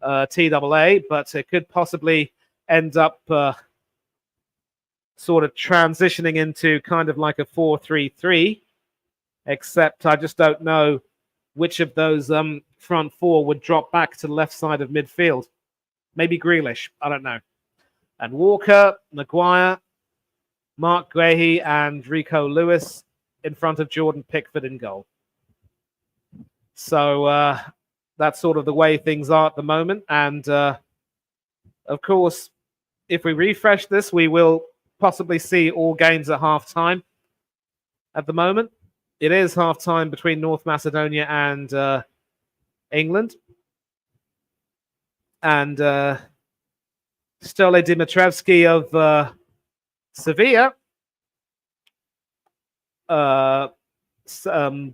TAA, but it could possibly end up sort of transitioning into kind of like a 4-3-3, except I just don't know which of those front four would drop back to the left side of midfield. Maybe Grealish, I don't know. And Walker, Maguire, Mark Guehi and Rico Lewis in front of Jordan Pickford in goal. So that's sort of the way things are at the moment. And of course, if we refresh this, we will possibly see all games at half-time. At the moment, it is half-time between North Macedonia and England. And Stole Dimitrievski of Sevilla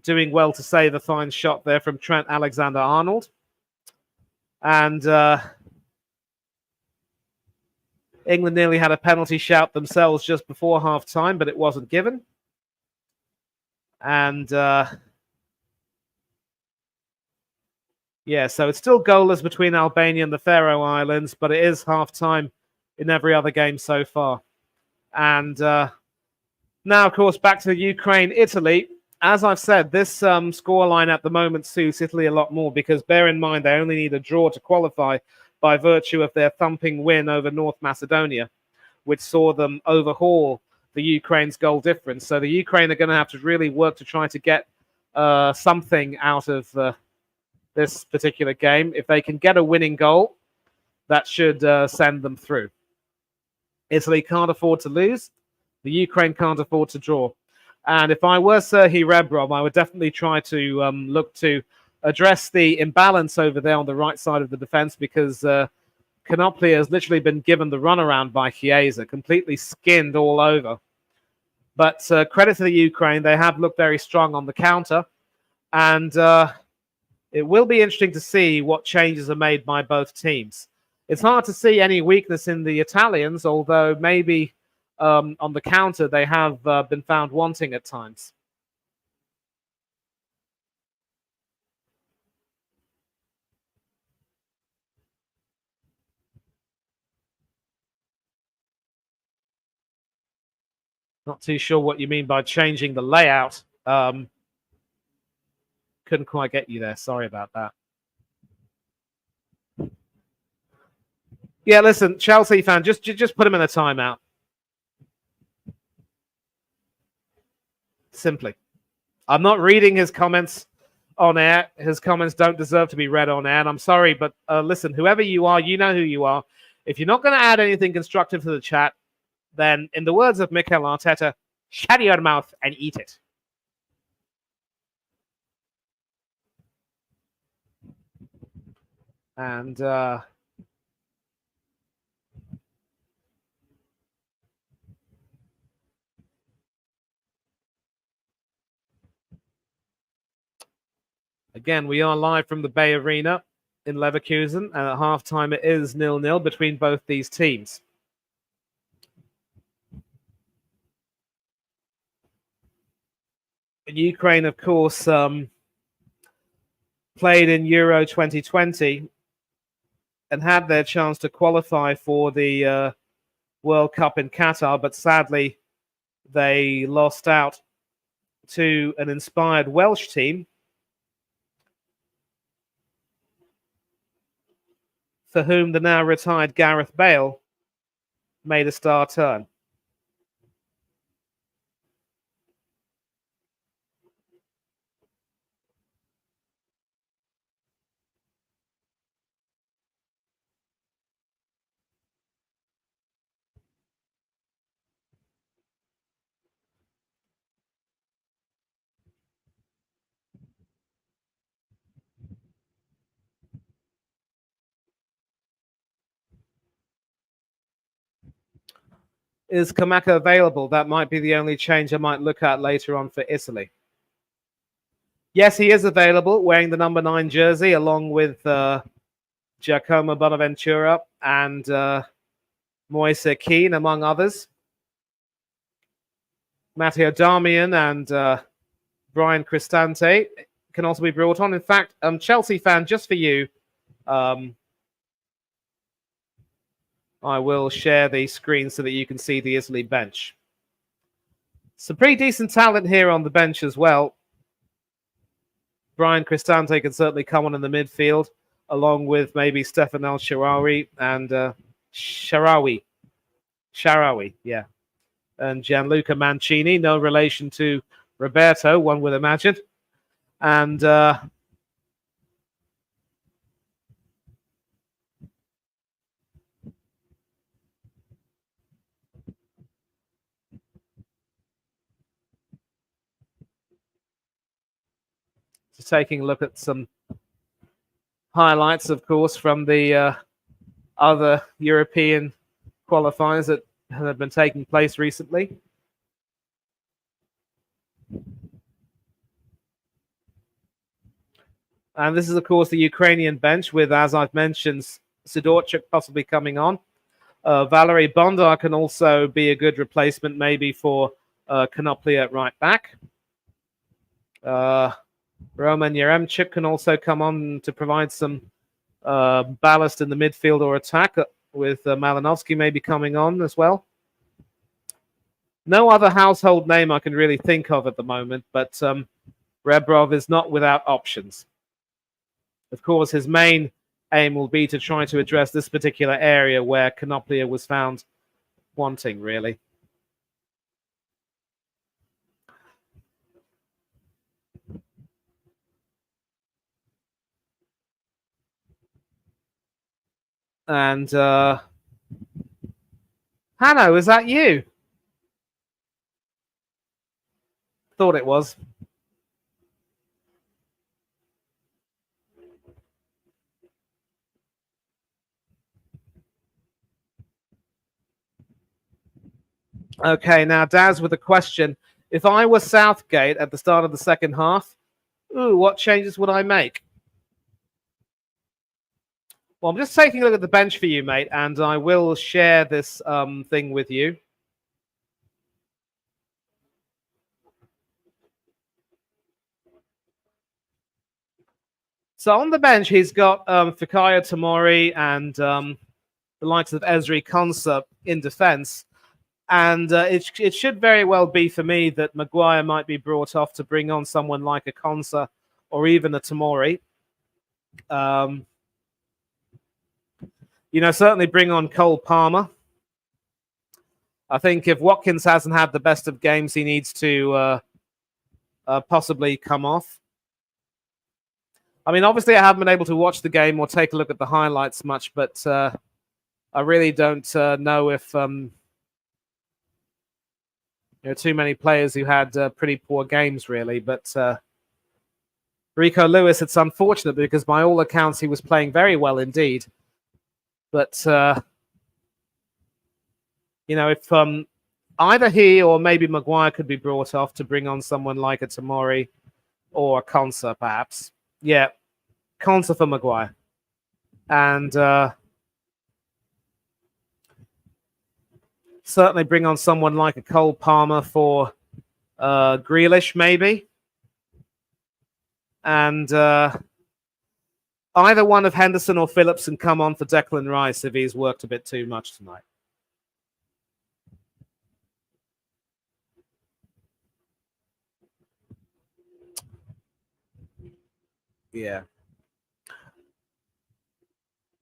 doing well to save a fine shot there from Trent Alexander-Arnold. And England nearly had a penalty shout themselves just before half-time, but it wasn't given. And yeah, so it's still goalless between Albania and the Faroe Islands, but it is half-time in every other game so far. And now, of course, back to Ukraine-Italy. As I've said, this scoreline at the moment suits Italy a lot more because bear in mind they only need a draw to qualify by virtue of their thumping win over North Macedonia, which saw them overhaul the Ukraine's goal difference. So the Ukraine are going to have to really work to try to get something out of this particular game. If they can get a winning goal, that should send them through. Italy can't afford to lose. The Ukraine can't afford to draw. And if I were Serhii Rebrov, I would definitely try to look to address the imbalance over there on the right side of the defense because Konoplia has literally been given the runaround by Chiesa, completely skinned all over. But credit to the Ukraine, they have looked very strong on the counter. And it will be interesting to see what changes are made by both teams. It's hard to see any weakness in the Italians, although maybe on the counter they have been found wanting at times. Not too sure what you mean by changing the layout. Couldn't quite get you there. Sorry about that. Yeah, listen, Chelsea fan, just put him in a timeout. Simply. I'm not reading his comments on air. His comments don't deserve to be read on air. And I'm sorry, but listen, whoever you are, you know who you are. If you're not going to add anything constructive to the chat, then in the words of Mikel Arteta, shut your mouth and eat it. And again, we are live from the Bay Arena in Leverkusen, and at halftime it is 0-0 between both these teams. Ukraine, of course, played in Euro 2020 and had their chance to qualify for the World Cup in Qatar, but sadly they lost out to an inspired Welsh team for whom the now retired Gareth Bale made a star turn. Is Kamaka available? That might be the only change I might look at later on for Italy. Yes, he is available, wearing the number 9 jersey, along with Giacomo Bonaventura and Moise Keane, among others. Matteo Darmian and Brian Cristante can also be brought on. In fact, Chelsea fan, just for you, I will share the screen so that you can see the Italy bench. Some pretty decent talent here on the bench as well. Brian Cristante can certainly come on in the midfield, along with maybe Stefan El-Shaarawy and Shaarawy, yeah. And Gianluca Mancini, no relation to Roberto, one would imagine. And just taking a look at some highlights, of course, from the other European qualifiers that have been taking place recently. And this is, of course, the Ukrainian bench with, as I've mentioned, Sidorchuk possibly coming on, Valerie Bondar can also be a good replacement, maybe for Konoplia at right back. Roman Yaremchuk can also come on to provide some ballast in the midfield or attack, with Malinovsky maybe coming on as well. No other household name I can really think of at the moment, but Rebrov is not without options. Of course, his main aim will be to try to address this particular area where Konoplia was found wanting, really. And Hanno, is that you? Thought it was. Okay, now Daz with a question. If I were Southgate at the start of the second half, what changes would I make? Well, I'm just taking a look at the bench for you, mate, and I will share this thing with you. So on the bench, he's got Fikayo Tomori and the likes of Ezri Konsa in defence. And it should very well be for me that Maguire might be brought off to bring on someone like a Konsa or even a Tomori. Certainly bring on Cole Palmer. I think if Watkins hasn't had the best of games, he needs to possibly come off. I mean, obviously, I haven't been able to watch the game or take a look at the highlights much, but I really don't know if there are too many players who had pretty poor games, really. But Rico Lewis, it's unfortunate because by all accounts, he was playing very well indeed. But, if either he or maybe Maguire could be brought off to bring on someone like a Tomori or a Konsa, perhaps. Yeah, Konsa for Maguire. And certainly bring on someone like a Cole Palmer for Grealish, maybe. And either one of Henderson or Phillips can come on for Declan Rice if he's worked a bit too much tonight. Yeah.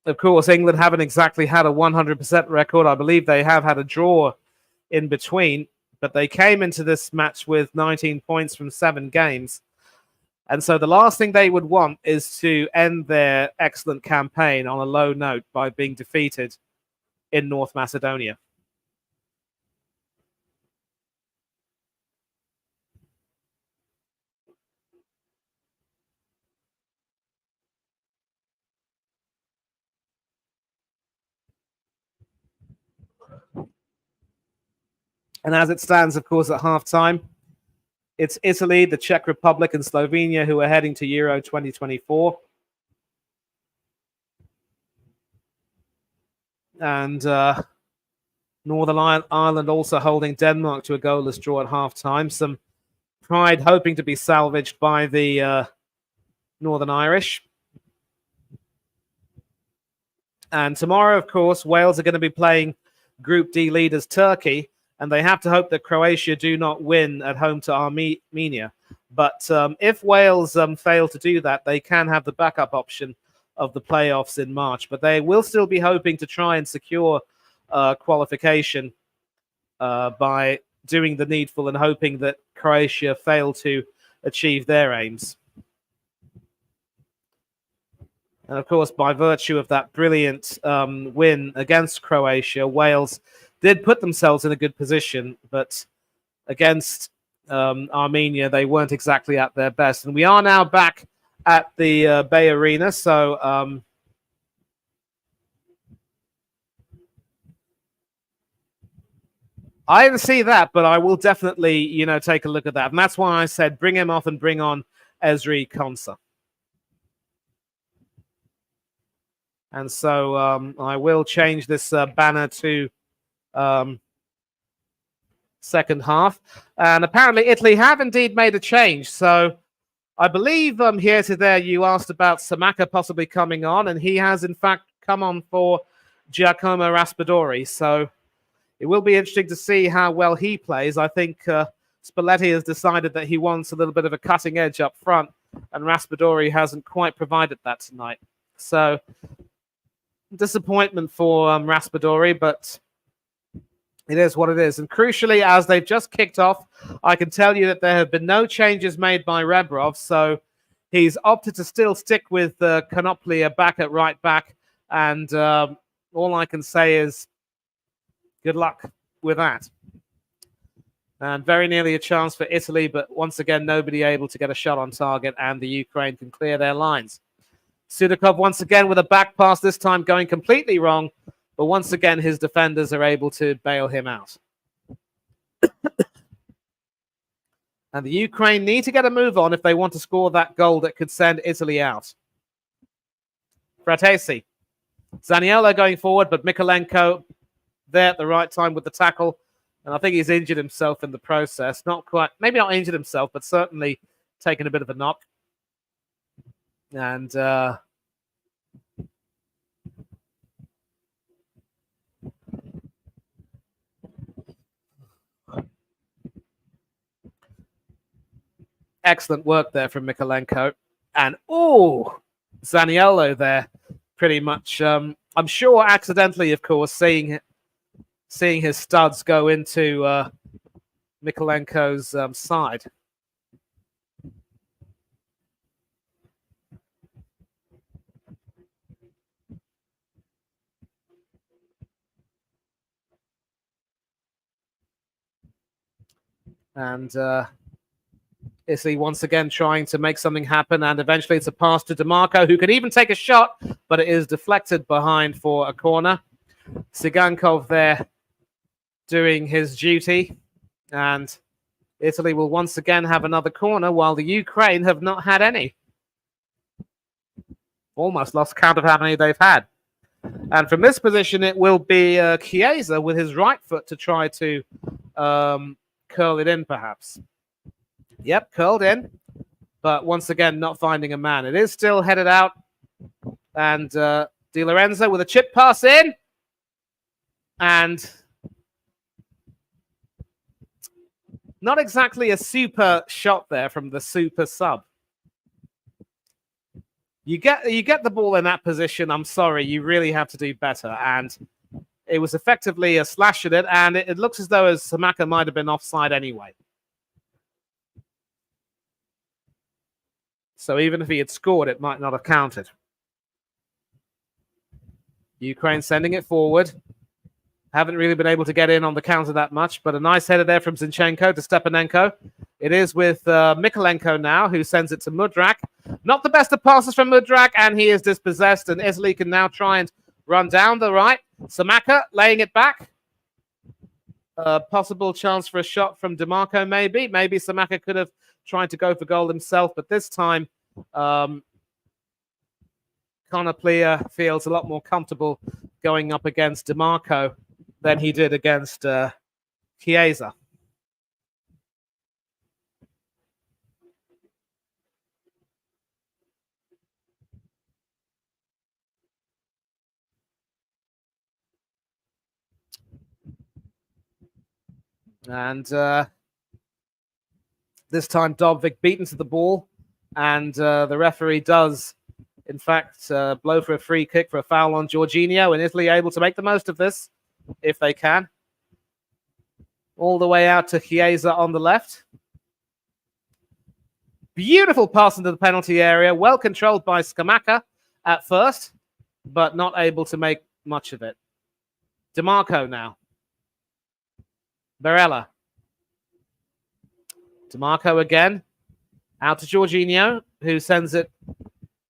Of course, England haven't exactly had a 100% record. I believe they have had a draw in between, but they came into this match with 19 points from 7 games. And so the last thing they would want is to end their excellent campaign on a low note by being defeated in North Macedonia. And as it stands, of course, at halftime, it's Italy, the Czech Republic, and Slovenia who are heading to Euro 2024. And Northern Ireland also holding Denmark to a goalless draw at halftime. Some pride hoping to be salvaged by the Northern Irish. And tomorrow, of course, Wales are going to be playing Group D leaders Turkey, and they have to hope that Croatia do not win at home to Armenia. But if Wales fail to do that, they can have the backup option of the playoffs in March. But they will still be hoping to try and secure qualification by doing the needful and hoping that Croatia fail to achieve their aims. And of course, by virtue of that brilliant win against Croatia, Wales did put themselves in a good position, but against Armenia, they weren't exactly at their best. And we are now back at the Bay Arena, so I didn't see that, but I will definitely, take a look at that. And that's why I said bring him off and bring on Ezri Konsa. And so I will change this banner to second half. And apparently Italy have indeed made a change. So I believe here to there you asked about Scamacca possibly coming on, and he has in fact come on for Giacomo Raspadori. So it will be interesting to see how well he plays. I think Spalletti has decided that he wants a little bit of a cutting edge up front, and Raspadori hasn't quite provided that tonight. So disappointment for Raspadori, but it is what it is. And crucially, as they've just kicked off, I can tell you that there have been no changes made by Rebrov. So he's opted to still stick with Konoplia back at right back. And all I can say is good luck with that. And very nearly a chance for Italy, but once again, nobody able to get a shot on target, and the Ukraine can clear their lines. Sudakov once again with a back pass, this time going completely wrong. But once again, his defenders are able to bail him out. And the Ukraine need to get a move on if they want to score that goal that could send Italy out. Fratesi. Zaniolo going forward, but Mykolenko there at the right time with the tackle. And I think he's injured himself in the process. Not quite, maybe not injured himself, but certainly taken a bit of a knock. And excellent work there from Mykolenko. And, Zaniolo there, pretty much, I'm sure accidentally, of course, seeing his studs go into Mykolenko's side. And Italy once again trying to make something happen, and eventually it's a pass to DeMarco, who could even take a shot, but it is deflected behind for a corner. Sigankov there doing his duty, and Italy will once again have another corner, while the Ukraine have not had any. Almost lost count of how many they've had. And from this position, it will be Chiesa with his right foot to try to curl it in, perhaps. Yep, curled in, but once again, not finding a man. It is still headed out, and Di Lorenzo with a chip pass in, and not exactly a super shot there from the super sub. You get the ball in that position, I'm sorry, you really have to do better. And it was effectively a slash at it, and it looks as though Scamacca might have been offside anyway. So even if he had scored, it might not have counted. Ukraine sending it forward. Haven't really been able to get in on the counter that much, but a nice header there from Zinchenko to Stepanenko. It is with Mykolenko now, who sends it to Mudryk. Not the best of passes from Mudryk, and he is dispossessed, and Italy can now try and run down the right. Scamacca laying it back. Possible chance for a shot from DeMarco, maybe. Maybe Scamacca could have tried to go for goal himself, but this time Konoplia feels a lot more comfortable going up against DeMarco than he did against Chiesa. And this time Dovvik beaten to the ball, and the referee does, in fact, blow for a free kick for a foul on Jorginho, and Italy able to make the most of this, if they can. All the way out to Chiesa on the left. Beautiful pass into the penalty area, well controlled by Scamacca at first, but not able to make much of it. DeMarco now. Barella. DeMarco again. Out to Jorginho, who sends it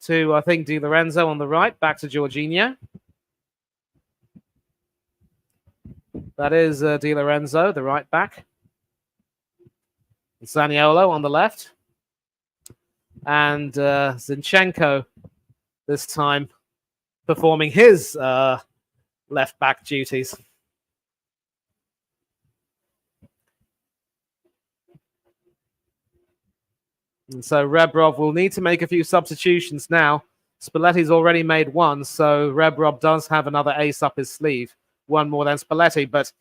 to, I think, Di Lorenzo on the right. Back to Jorginho. That is Di Lorenzo, the right back. Zaniolo on the left. And Zinchenko this time performing his left back duties. And so Rebrov will need to make a few substitutions now. Spalletti's already made one, so Rebrov does have another ace up his sleeve. One more than Spalletti, but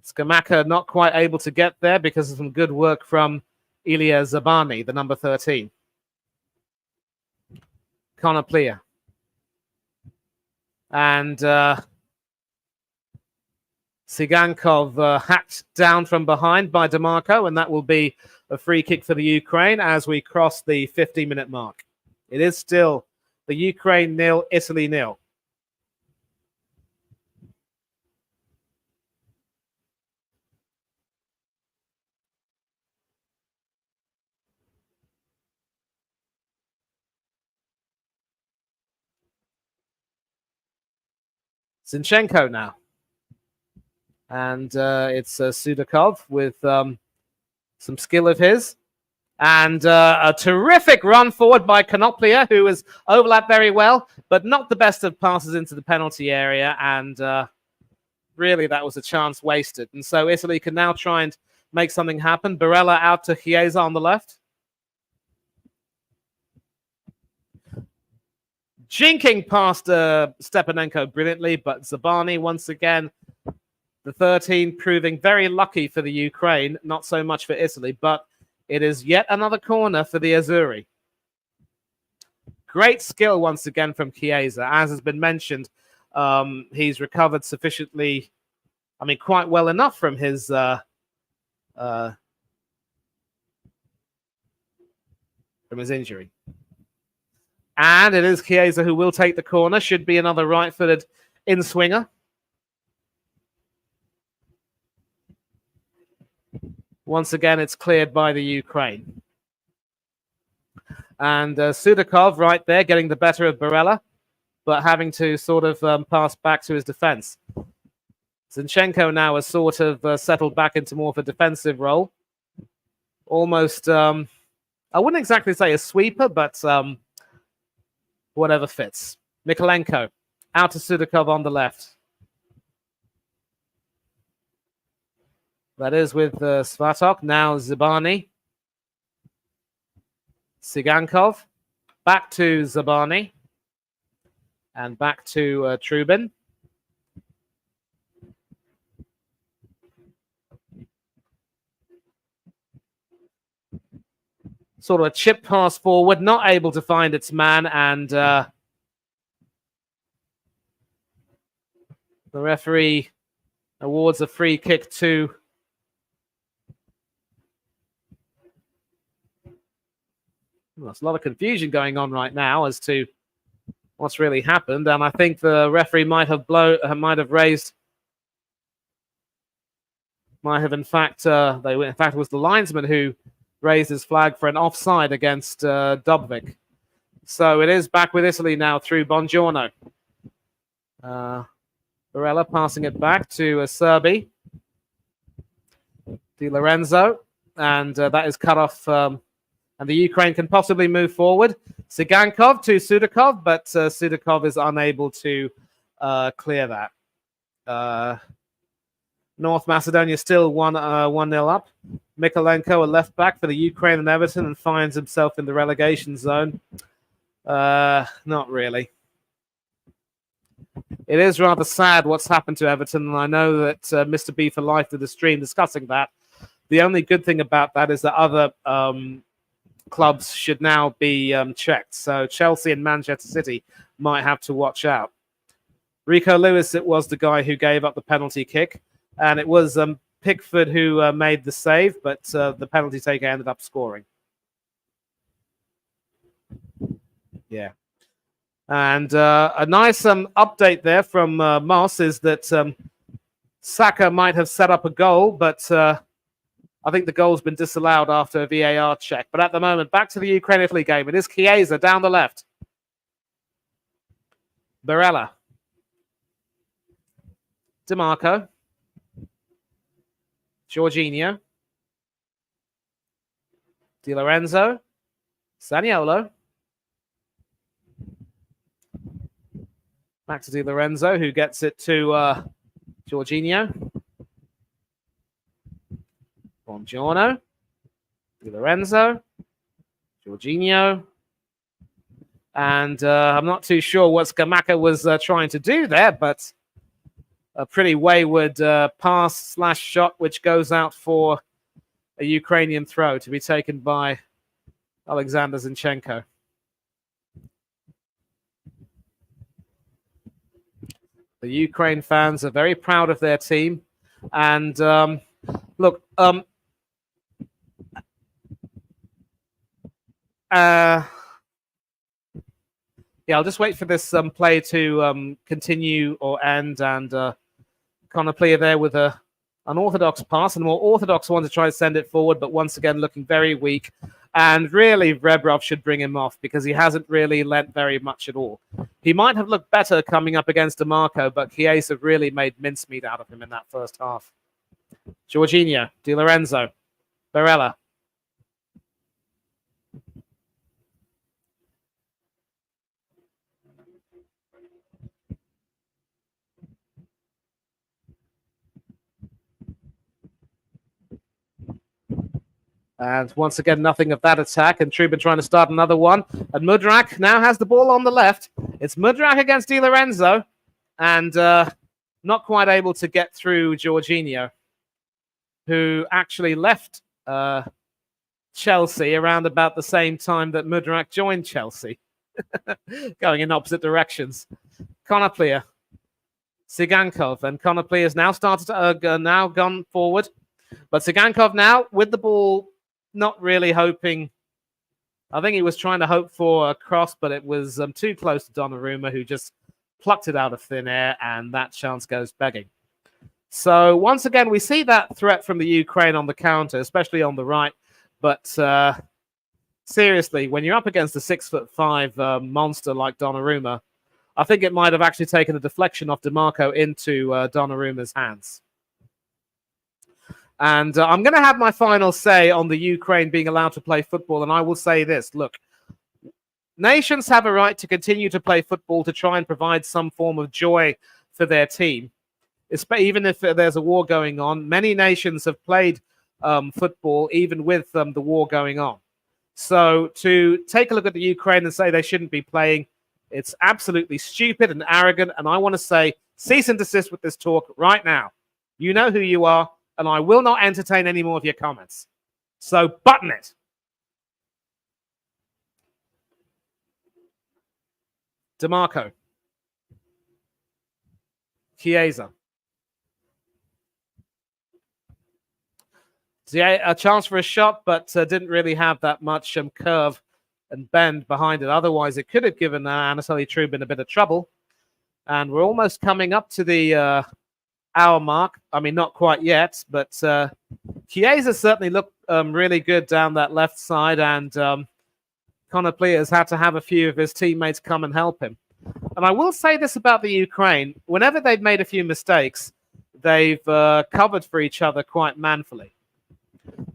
Scamacca not quite able to get there because of some good work from Ilya Zabani, the number 13. Konoplia. And Sigankov hacked down from behind by DeMarco, and that will be a free kick for the Ukraine as we cross the 50-minute mark. It is still the Ukraine 0, Italy 0. Zinchenko now. And it's Sudakov with some skill of his. And a terrific run forward by Konoplia, who has overlapped very well, but not the best of passes into the penalty area. And really, that was a chance wasted. And so Italy can now try and make something happen. Barella out to Chiesa on the left. Jinking past Stepanenko brilliantly, but Zabani once again, the 13 proving very lucky for the Ukraine, not so much for Italy, but it is yet another corner for the Azzurri. Great skill once again from Chiesa. As has been mentioned, he's recovered sufficiently, quite well enough from his injury. And it is Chiesa who will take the corner. Should be another right-footed in-swinger. Once again, it's cleared by the Ukraine. And Sudakov right there getting the better of Barella, but having to sort of pass back to his defense. Zinchenko now has sort of settled back into more of a defensive role. Almost, I wouldn't exactly say a sweeper, but whatever fits. Mikolenko out to Sudakov on the left. That is with Svatok. Now Zabani. Sigankov. Back to Zabani. And back to Trubin. Sort of a chip pass forward, not able to find its man, and the referee awards a free kick to there's a lot of confusion going on right now as to what's really happened, and I think the referee might have in fact it was the linesman who raised his flag for an offside against Dubvik. So it is back with Italy now through Bongiorno. Barella passing it back to Serbi. Di Lorenzo. And that is cut off. And the Ukraine can possibly move forward. Sigankov to Sudakov, but Sudakov is unable to clear that. North Macedonia still 1-0 up. Mikolenko, a left back for the Ukraine and Everton, and finds himself in the relegation zone. Not really. It is rather sad what's happened to Everton, and I know that Mr. B for Life did a stream discussing that. The only good thing about that is that other clubs should now be checked. So Chelsea and Manchester City might have to watch out. Rico Lewis, it was the guy who gave up the penalty kick. And it was Pickford who made the save, but the penalty taker ended up scoring. Yeah. And a nice update there from Moss is that Saka might have set up a goal, but I think the goal's been disallowed after a VAR check. But at the moment, back to the Ukraine-Italy game. It is Chiesa down the left. Barella. DeMarco. Jorginho. Di Lorenzo. Zaniolo. Back to Di Lorenzo, who gets it to Jorginho. Buongiorno. Di Lorenzo. Jorginho. And I'm not too sure what Scamacca was trying to do there, but a pretty wayward pass/shot, which goes out for a Ukrainian throw to be taken by Alexander Zinchenko. The Ukraine fans are very proud of their team. And look, yeah, I'll just wait for this play to continue or end. And Konoplya there with an unorthodox pass, and a more orthodox one to try to send it forward, but once again looking very weak. And really, Rebrov should bring him off because he hasn't really lent very much at all. He might have looked better coming up against DeMarco, but Chiesa really made mincemeat out of him in that first half. Jorginho, Di Lorenzo, Barella. And once again, nothing of that attack. And Trubin trying to start another one. And Mudryk now has the ball on the left. It's Mudryk against Di Lorenzo. And not quite able to get through Jorginho, who actually left Chelsea around about the same time that Mudryk joined Chelsea. Going in opposite directions. Konoplya. Sigankov. And Konoplya has now started to now gone forward. But Sigankov now with the ball, not really hoping. I think he was trying to hope for a cross, but it was too close to Donnarumma, who just plucked it out of thin air, and that chance goes begging. So once again, we see that threat from the Ukraine on the counter, especially on the right. But seriously, when you're up against a 6'5" monster like Donnarumma, I think it might have actually taken a deflection off DeMarco into Donnarumma's hands. And I'm going to have my final say on the Ukraine being allowed to play football. And I will say this, look, nations have a right to continue to play football to try and provide some form of joy for their team. Even if there's a war going on, many nations have played football even with the war going on. So to take a look at the Ukraine and say they shouldn't be playing, it's absolutely stupid and arrogant. And I want to say cease and desist with this talk right now. You know who you are. And I will not entertain any more of your comments. So button it. DeMarco. Chiesa. A chance for a shot, but didn't really have that much curve and bend behind it. Otherwise, it could have given Anatoly Trubin a bit of trouble. And we're almost coming up to the hour mark. I mean, not quite yet, but Chiesa certainly looked really good down that left side, and Konoplya has had to have a few of his teammates come and help him. And I will say this about the Ukraine. Whenever they've made a few mistakes, they've covered for each other quite manfully.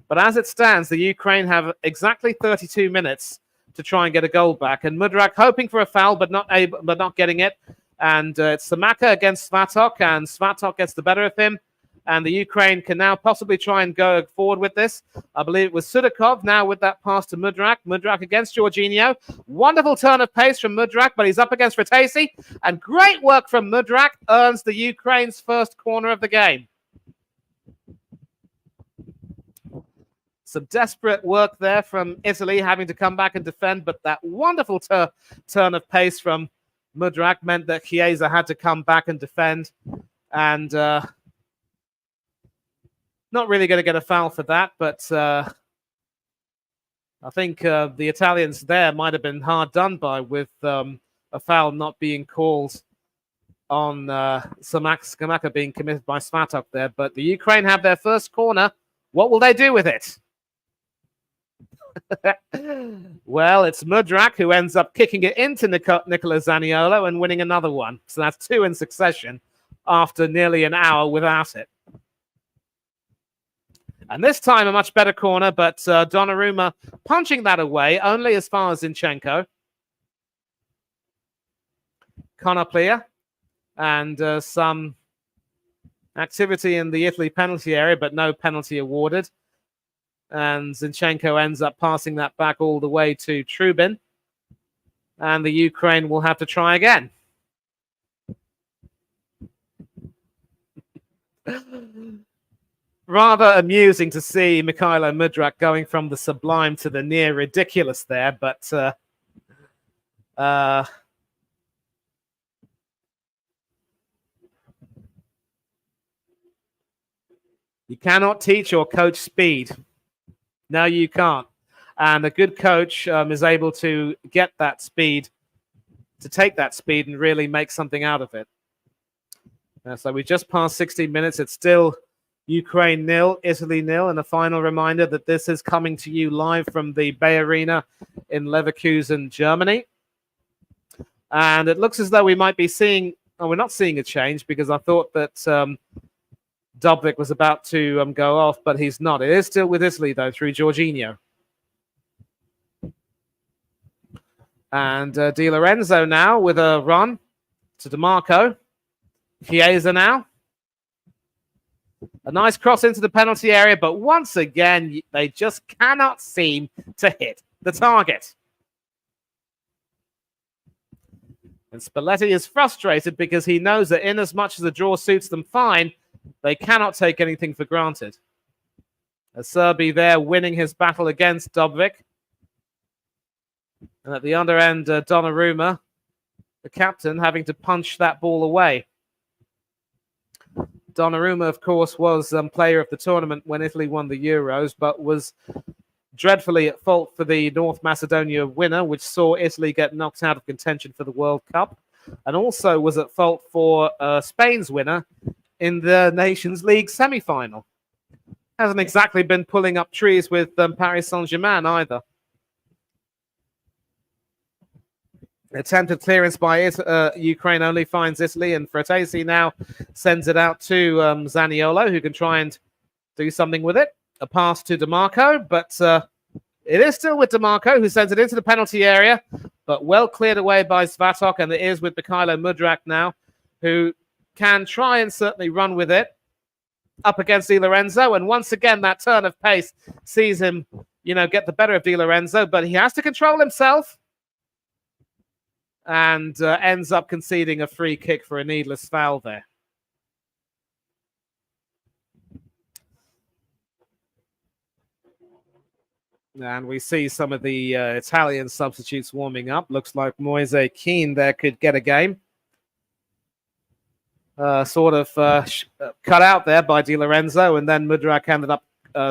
But as it stands, the Ukraine have exactly 32 minutes to try and get a goal back, and Mudryk hoping for a foul, but not getting it. And it's Scamacca against Svatok, and Svatok gets the better of him. And the Ukraine can now possibly try and go forward with this. I believe it was Sudakov now with that pass to Mudryk. Mudryk against Jorginho. Wonderful turn of pace from Mudryk, but he's up against Ratesi. And great work from Mudryk earns the Ukraine's first corner of the game. Some desperate work there from Italy, having to come back and defend. But that wonderful turn of pace from Mudryk meant that Chiesa had to come back and defend, and not really going to get a foul for that, but I think the Italians there might have been hard done by with a foul not being called on Scamacca being committed by Svatok there. But the Ukraine have their first corner. What will they do with it? Well, it's Mudryk who ends up kicking it into Nicola Zaniolo and winning another one. So that's two in succession after nearly an hour without it. And this time a much better corner, but Donnarumma punching that away only as far as Zinchenko. Konoplya and some activity in the Italy penalty area, but no penalty awarded. And Zinchenko ends up passing that back all the way to Trubin. And the Ukraine will have to try again. Rather amusing to see Mikhailo Mudryk going from the sublime to the near ridiculous there, but you cannot teach or coach speed. No, you can't. And a good coach is able to get that speed, to take that speed and really make something out of it. So we just passed 60 minutes. It's still Ukraine 0, Italy 0. And a final reminder that this is coming to you live from the Bay Arena in Leverkusen, Germany. And it looks as though we might be seeing, oh, we're not seeing a change, because I thought that Dubvik was about to go off, but he's not. It is still with Italy, though, through Jorginho. And Di Lorenzo now with a run to DeMarco. Chiesa now. A nice cross into the penalty area, but once again, they just cannot seem to hit the target. And Spalletti is frustrated because he knows that in as much as the draw suits them fine, they cannot take anything for granted. Acerbi there winning his battle against Dubvik. And at the other end, Donnarumma, the captain, having to punch that ball away. Donnarumma, of course, was player of the tournament when Italy won the Euros, but was dreadfully at fault for the North Macedonia winner, which saw Italy get knocked out of contention for the World Cup, and also was at fault for Spain's winner in the Nations League semi-final. Hasn't exactly been pulling up trees with Paris Saint-Germain either. Attempted clearance by Ukraine only finds Italy, and Fratesi now sends it out to Zaniolo, who can try and do something with it. A pass to DeMarco, but it is still with DeMarco, who sends it into the penalty area, but well cleared away by Svatok, and it is with Mikhailo Mudryk now, who can try and certainly run with it up against Di Lorenzo, and once again that turn of pace sees him, get the better of Di Lorenzo, but he has to control himself. And ends up conceding a free kick for a needless foul there. And we see some of the Italian substitutes warming up. Looks like Moise Keane there could get a game. Cut out there by Di Lorenzo, and then Mudryk ended up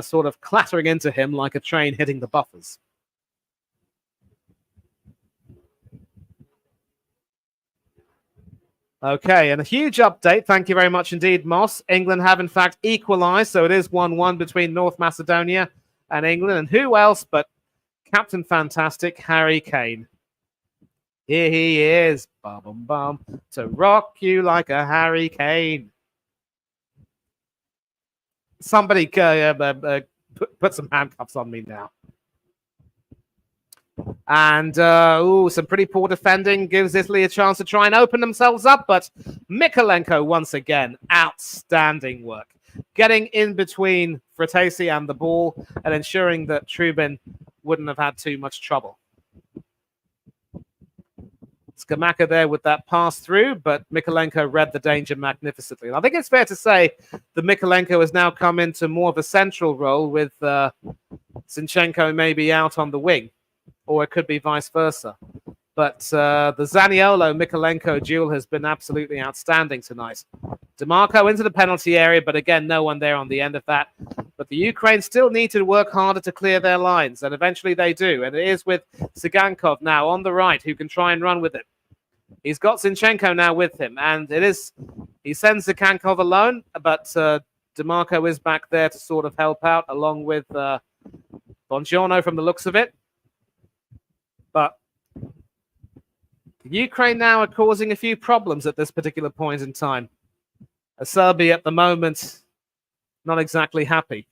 sort of clattering into him like a train hitting the buffers. Okay, and a huge update. Thank you very much indeed, Moss. England have, in fact, equalised, so it is 1-1 between North Macedonia and England. And who else but Captain Fantastic, Harry Kane. Here he is, bum, to rock you like a Harry Kane. Somebody put some handcuffs on me now. And some pretty poor defending gives Italy a chance to try and open themselves up, but Mykolenko once again, outstanding work. Getting in between Fratesi and the ball and ensuring that Trubin wouldn't have had too much trouble. Skamaka there with that pass through, but Mykolenko read the danger magnificently. And I think it's fair to say that Mykolenko has now come into more of a central role with Zinchenko maybe out on the wing. Or it could be vice versa. But the Zaniolo-Mykolenko duel has been absolutely outstanding tonight. DeMarco into the penalty area, but again, no one there on the end of that. But the Ukraine still need to work harder to clear their lines, and eventually they do. And it is with Sigankov now on the right, who can try and run with it. He's got Zinchenko now with him, and he sends Sigankov alone, but DeMarco is back there to sort of help out, along with Bongiorno from the looks of it. But Ukraine now are causing a few problems at this particular point in time. Acerbi at the moment, not exactly happy.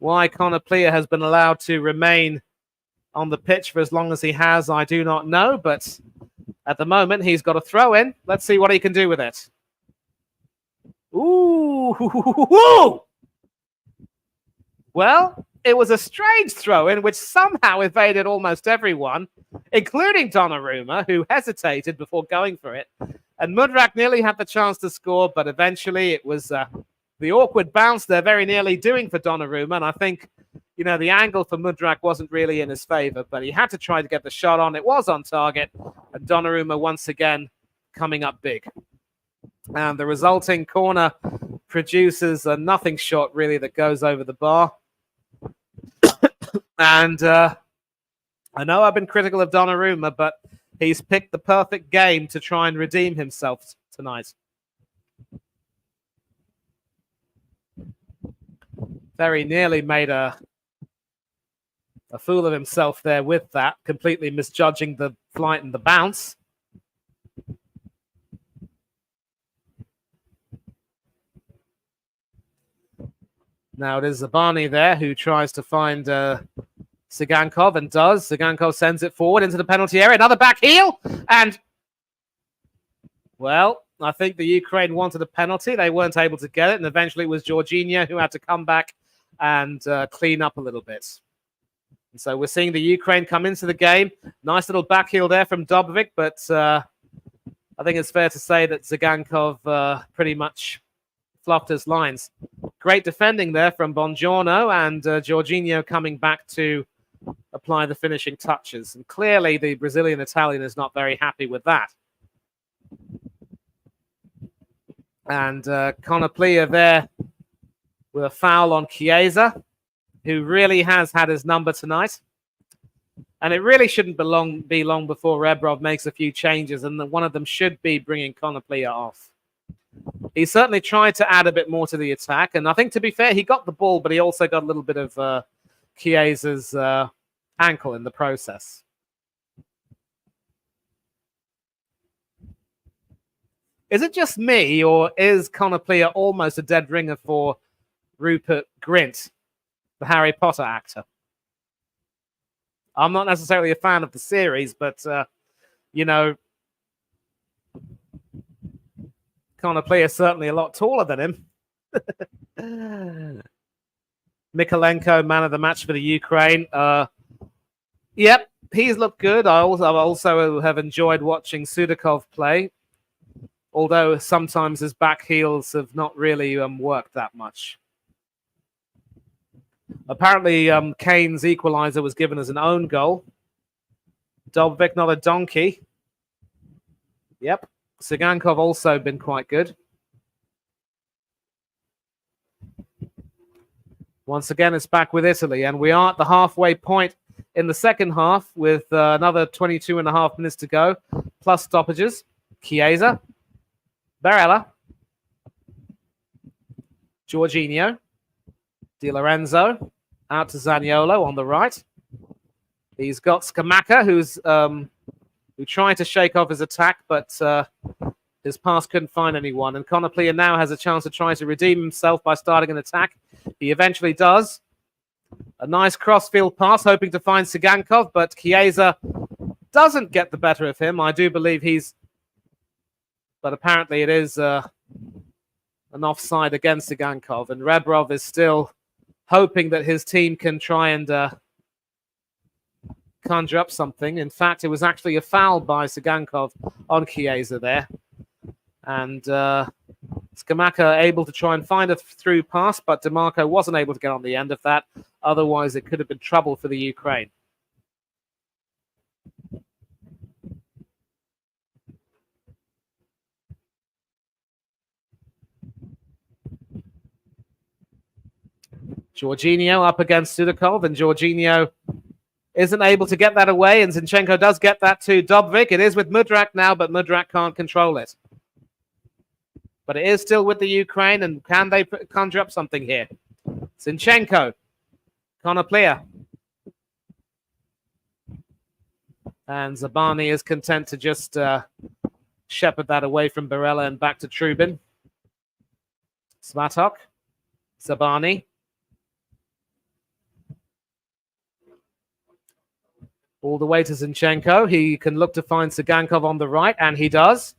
Why Konoplea has been allowed to remain on the pitch for as long as he has, I do not know. But At the moment, he's got a throw in. Let's see what he can do with it. Ooh! Well, it was a strange throw in which somehow evaded almost everyone, including Donnarumma, who hesitated before going for it. And Mudryk nearly had the chance to score, but eventually it was the awkward bounce they're very nearly doing for Donnarumma. And I think, you know, the angle for Mudryk wasn't really in his favor, but he had to try to get the shot on. It was on target. And Donnarumma once again coming up big. And the resulting corner produces a nothing shot, really, that goes over the bar. And I know I've been critical of Donnarumma, but he's picked the perfect game to try and redeem himself tonight. Very nearly made a fool of himself there with that, completely misjudging the flight and the bounce. Now it is Zabani there who tries to find Tsigankov and does. Tsigankov sends it forward into the penalty area. Another back heel. And, well, I think the Ukraine wanted a penalty. They weren't able to get it. And eventually it was Jorginho who had to come back and clean up a little bit. And so we're seeing the Ukraine come into the game. Nice little back heel there from Dobovic. But I think it's fair to say that Tsigankov pretty much fluffed his lines. Great defending there from Bongiorno, and Jorginho coming back to apply the finishing touches. And clearly the Brazilian Italian is not very happy with that. And Konoplia there with a foul on Chiesa, who really has had his number tonight. And it really shouldn't be long before Rebrov makes a few changes, and one of them should be bringing Konoplia off. He certainly tried to add a bit more to the attack, and I think, to be fair, he got the ball, but he also got a little bit of Chiesa's ankle in the process. Is it just me, or is Konoplia almost a dead ringer for Rupert Grint, the Harry Potter actor? I'm not necessarily a fan of the series, but, you know, Konoplia is certainly a lot taller than him. Mikolenko, man of the match for the Ukraine. Yep, he's looked good. I also have enjoyed watching Sudakov play, although sometimes his back heels have not really worked that much. Apparently, Kane's equalizer was given as an own goal. Dobovic, not a donkey. Yep. Tsigankov also been quite good. Once again, it's back with Italy, and we are at the halfway point in the second half with another 22 and a half minutes to go, plus stoppages. Chiesa, Barella, Jorginho, Di Lorenzo, out to Zaniolo on the right. He's got Scamacca, who tried to shake off his attack, but his pass couldn't find anyone. And Konoplia now has a chance to try to redeem himself by starting an attack. He eventually does. A nice crossfield pass, hoping to find Tsigankov, but Chiesa doesn't get the better of him. I do believe but apparently it is an offside against Tsigankov. And Rebrov is still hoping that his team can try and conjure up something. In fact, it was actually a foul by Tsigankov on Chiesa there. And Scamacca able to try and find a through pass, but DeMarco wasn't able to get on the end of that. Otherwise, it could have been trouble for the Ukraine. Jorginho up against Sudakov, and Jorginho isn't able to get that away, and Zinchenko does get that to Dobovic. It is with Mudryk now, but Mudryk can't control it. But it is still with the Ukraine, and can they conjure up something here? Zinchenko, Konoplia. And Zabani is content to just shepherd that away from Barella and back to Trubin. Svatok, Zabani. All the way to Zinchenko. He can look to find Sagankov on the right, and he does.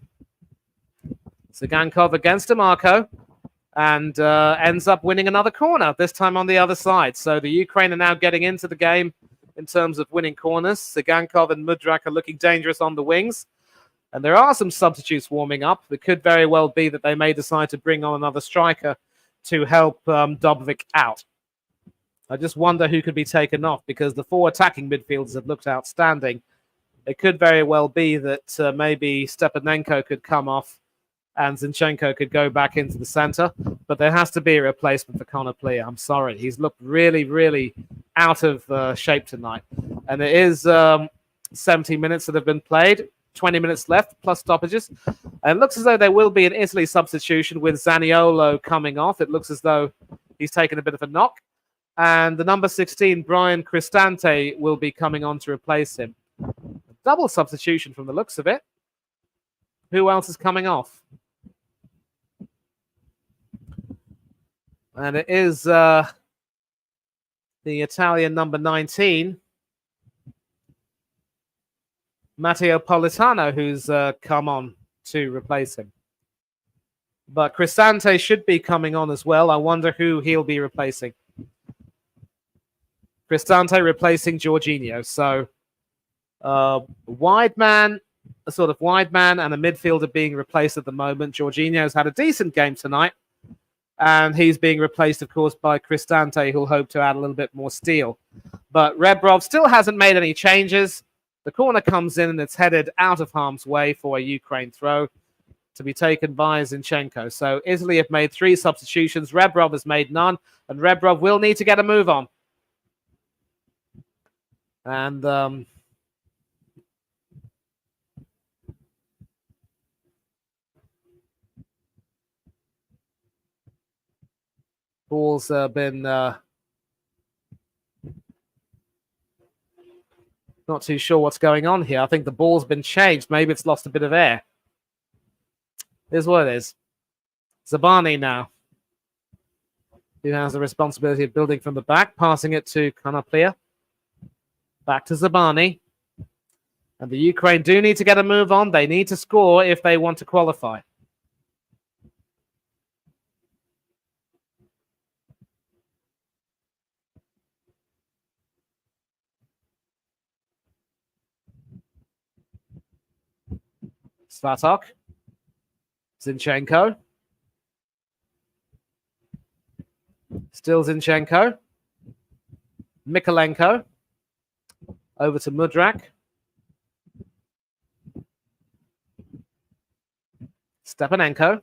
Sagankov against DeMarco, and ends up winning another corner, this time on the other side. So the Ukraine are now getting into the game in terms of winning corners. Sagankov and Mudryk are looking dangerous on the wings. And there are some substitutes warming up. It could very well be that they may decide to bring on another striker to help Dobovic out. I just wonder who could be taken off, because the four attacking midfielders have looked outstanding. It could very well be that maybe Stepanenko could come off and Zinchenko could go back into the centre. But there has to be a replacement for Konoplia. I'm sorry. He's looked really, really out of shape tonight. And it is 70 minutes that have been played. 20 minutes left, plus stoppages. And it looks as though there will be an Italy substitution with Zaniolo coming off. It looks as though he's taken a bit of a knock. And the number 16, Brian Cristante, will be coming on to replace him. A double substitution from the looks of it. Who else is coming off? And it is the Italian number 19, Matteo Politano, who's come on to replace him. But Cristante should be coming on as well. I wonder who he'll be replacing. Cristante replacing Jorginho. So wide man, a sort of wide man and a midfielder being replaced at the moment. Jorginho's had a decent game tonight. And he's being replaced, of course, by Cristante, who'll hope to add a little bit more steel. But Rebrov still hasn't made any changes. The corner comes in and it's headed out of harm's way for a Ukraine throw to be taken by Zinchenko. So Italy have made 3 substitutions. Rebrov has made none. And Rebrov will need to get a move on. And ball's been not too sure what's going on here. I think the ball's been changed. Maybe it's lost a bit of air. Here's what it is. Zabani now, who has the responsibility of building from the back, passing it to Konoplia. Back to Zabani. And the Ukraine do need to get a move on. They need to score if they want to qualify. Svatok. Zinchenko. Still Zinchenko. Mikolenko. Over to Mudryk. Stepanenko.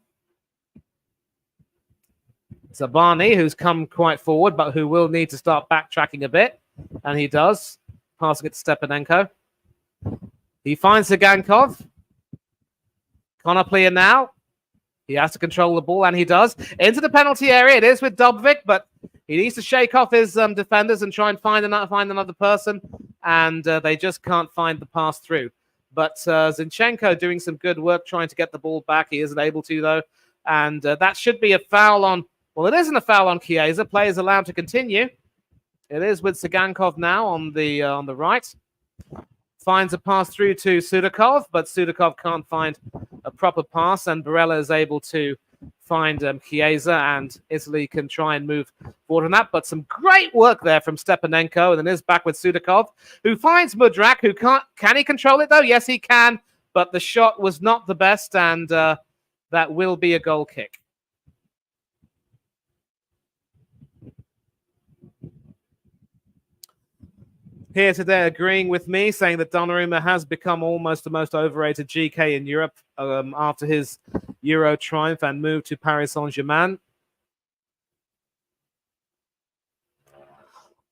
Zabani, who's come quite forward, but who will need to start backtracking a bit. And he does. Passing it to Stepanenko. He finds Sagankov. Konoplia now. He has to control the ball, and he does. Into the penalty area. It is with Dobovic, but he needs to shake off his defenders and try and find another person. And they just can't find the pass through. But Zinchenko doing some good work trying to get the ball back. He isn't able to, though. And that should be a foul on... Well, it isn't a foul on Chiesa. Play is allowed to continue. It is with Sagankov now on the right. Finds a pass through to Sudakov, but Sudakov can't find a proper pass, and Barella is able to find Chiesa, and Italy can try and move forward on that. But some great work there from Stepanenko, and then is back with Sudakov, who finds Mudryk, who can't... Can he control it, though? Yes, he can, but the shot was not the best, and that will be a goal kick. Here today agreeing with me, saying that Donnarumma has become almost the most overrated GK in Europe after his Euro triumph and move to Paris Saint-Germain.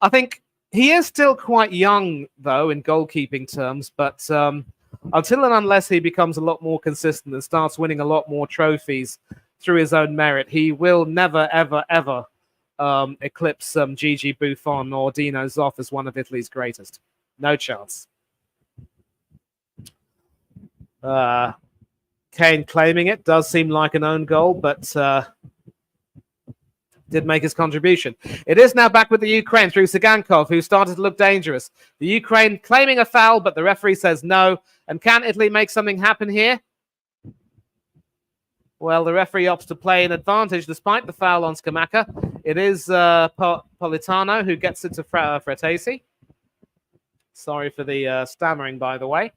I think he is still quite young, though, in goalkeeping terms, but until and unless he becomes a lot more consistent and starts winning a lot more trophies through his own merit, he will never, ever, ever eclipse Gigi Buffon or Dino Zoff as one of Italy's greatest. No chance. Kane claiming it does seem like an own goal, but did make his contribution. It is now back with the Ukraine through Sigankov, who started to look dangerous. The Ukraine claiming a foul, but the referee says no. And can Italy make something happen here? Well, the referee opts to play an advantage despite the foul on Scamacca. It is Politano who gets it to Fratesi. Sorry for the stammering, by the way.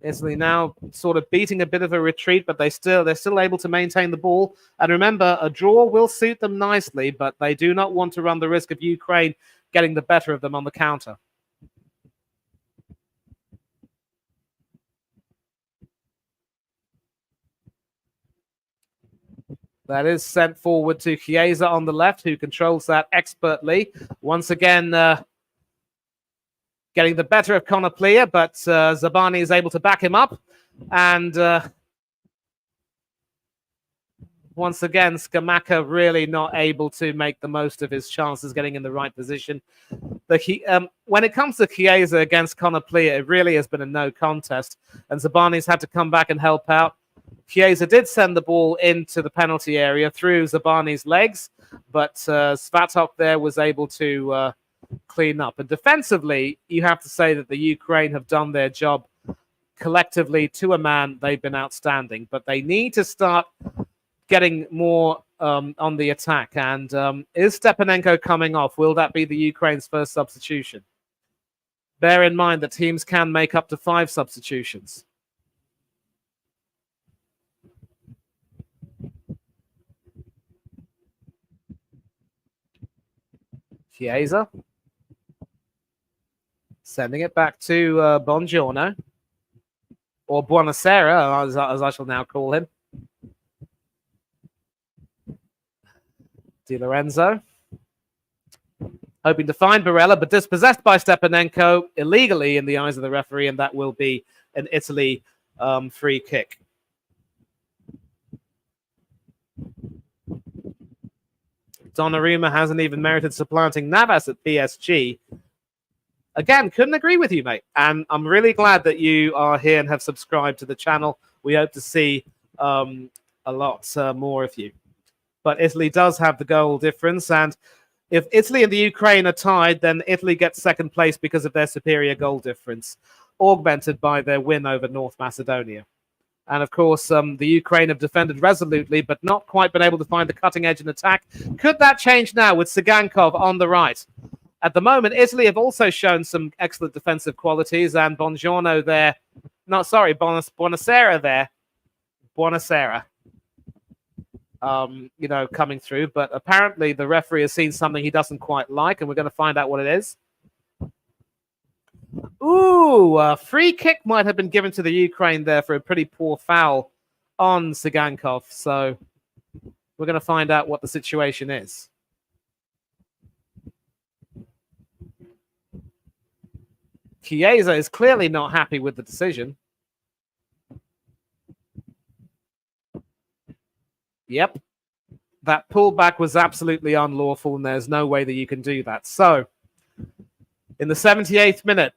Italy now sort of beating a bit of a retreat, but they're still able to maintain the ball. And remember, a draw will suit them nicely, but they do not want to run the risk of Ukraine getting the better of them on the counter. That is sent forward to Chiesa on the left, who controls that expertly. Once again, getting the better of Konoplia, but Zabani is able to back him up. And once again, Scamacca really not able to make the most of his chances getting in the right position. When it comes to Chiesa against Konoplia, it really has been a no contest. And Zabani's had to come back and help out. Chiesa did send the ball into the penalty area through Zabani's legs, but Svatok there was able to clean up. And defensively, you have to say that the Ukraine have done their job collectively to a man. They've been outstanding, but they need to start getting more on the attack. And is Stepanenko coming off? Will that be the Ukraine's first substitution? Bear in mind that teams can make up to 5 substitutions. Chiesa sending it back to Buongiorno, or Buonasera, as I shall now call him. Di Lorenzo hoping to find Barella, but dispossessed by Stepanenko illegally in the eyes of the referee, and that will be an Italy free kick. Donnarumma hasn't even merited supplanting Navas at PSG. Again, couldn't agree with you, mate. And I'm really glad that you are here and have subscribed to the channel. We hope to see a lot more of you. But Italy does have the goal difference. And if Italy and the Ukraine are tied, then Italy gets second place because of their superior goal difference, augmented by their win over North Macedonia. And, of course, the Ukraine have defended resolutely, but not quite been able to find the cutting edge in attack. Could that change now with Sigankov on the right? At the moment, Italy have also shown some excellent defensive qualities, and Buongiorno there. No, sorry, Buonasera there. Buonasera. Coming through. But apparently the referee has seen something he doesn't quite like, and we're going to find out what it is. Ooh, a free kick might have been given to the Ukraine there for a pretty poor foul on Sigankov. So we're going to find out what the situation is. Chiesa is clearly not happy with the decision. Yep. That pullback was absolutely unlawful, and there's no way that you can do that. So, in the 78th minute,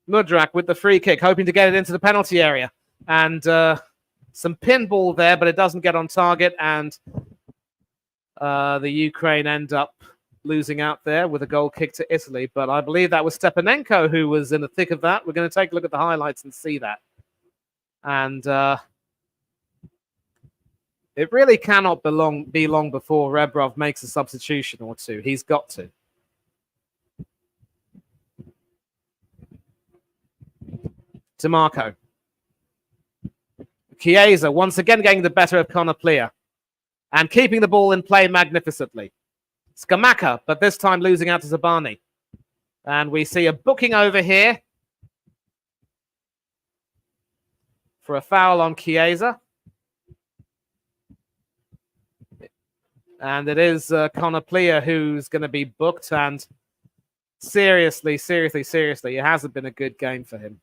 Mudryk with the free kick, hoping to get it into the penalty area. And some pinball there, but it doesn't get on target. And the Ukraine end up losing out there with a goal kick to Italy. But I believe that was Stepanenko who was in the thick of that. We're going to take a look at the highlights and see that. And it really cannot be long before Rebrov makes a substitution or two. He's got to. DeMarco. Chiesa once again getting the better of Konoplia and keeping the ball in play magnificently. Scamacca, but this time losing out to Zabani. And we see a booking over here for a foul on Chiesa. And it is Konoplia who's going to be booked. And seriously, it hasn't been a good game for him.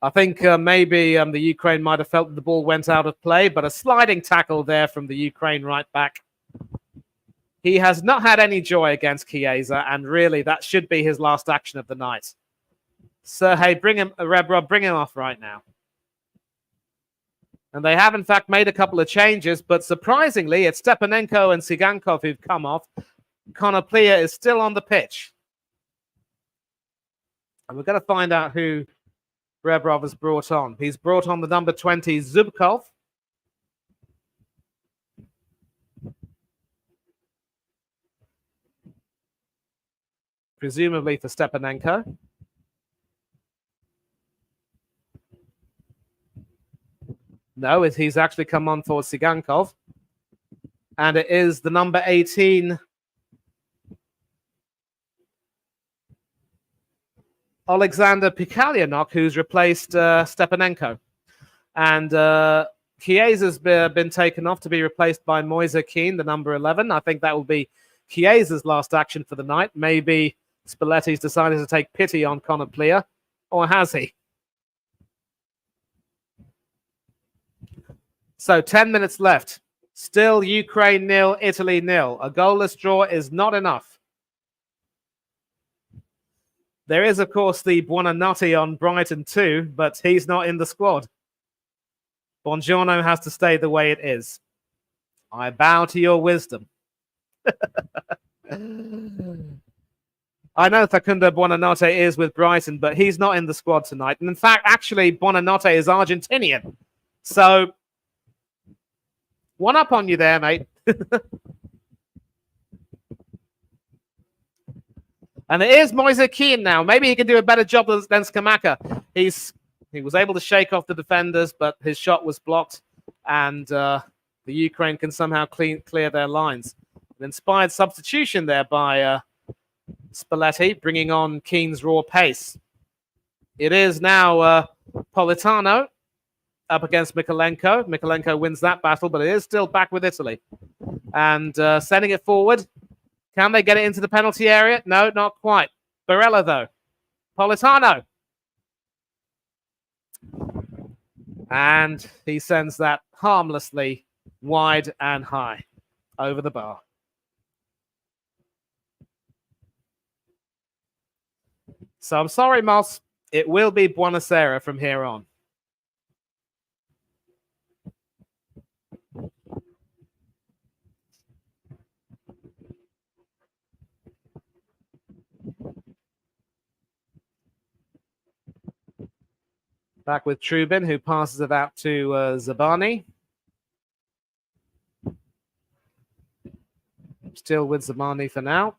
I think maybe the Ukraine might have felt that the ball went out of play, but a sliding tackle there from the Ukraine right back. He has not had any joy against Chiesa, and really that should be his last action of the night. So, hey, bring him, Rebrov, bring him off right now. And they have, in fact, made a couple of changes, but surprisingly, it's Stepanenko and Tsigankov who've come off. Konoplya is still on the pitch. And we're going to find out who Rebrov has brought on. He's brought on the number 20, Zubkov. Presumably for Stepanenko. No, he's actually come on for Tsigankov. And it is the number 18, Alexander Pikalyanok, who's replaced Stepanenko. And Chiesa's been taken off to be replaced by Moise Keane, the number 11. I think that will be Chiesa's last action for the night. Maybe Spalletti's decided to take pity on Konoplya, or has he? So 10 minutes left. Still Ukraine 0, Italy 0. A goalless draw is not enough. There is, of course, the Buonanotte on Brighton too, but he's not in the squad. Buongiorno has to stay the way it is. I bow to your wisdom. I know Facundo Buonanotte is with Brighton, but he's not in the squad tonight. And in fact, actually, Buonanotte is Argentinian. So, one up on you there, mate. And it is Moise Keane now. Maybe he can do a better job than Skamaka. He was able to shake off the defenders, but his shot was blocked. And the Ukraine can somehow clear their lines. An inspired substitution there by Spalletti, bringing on Keane's raw pace. It is now Politano up against Mikolenko. Mikolenko wins that battle, but it is still back with Italy. And sending it forward. Can they get it into the penalty area? No, not quite. Barella, though. Politano. And he sends that harmlessly wide and high over the bar. So I'm sorry, Moss. It will be Buonasera from here on. Back with Trubin, who passes it out to Zabani. Still with Zabani for now.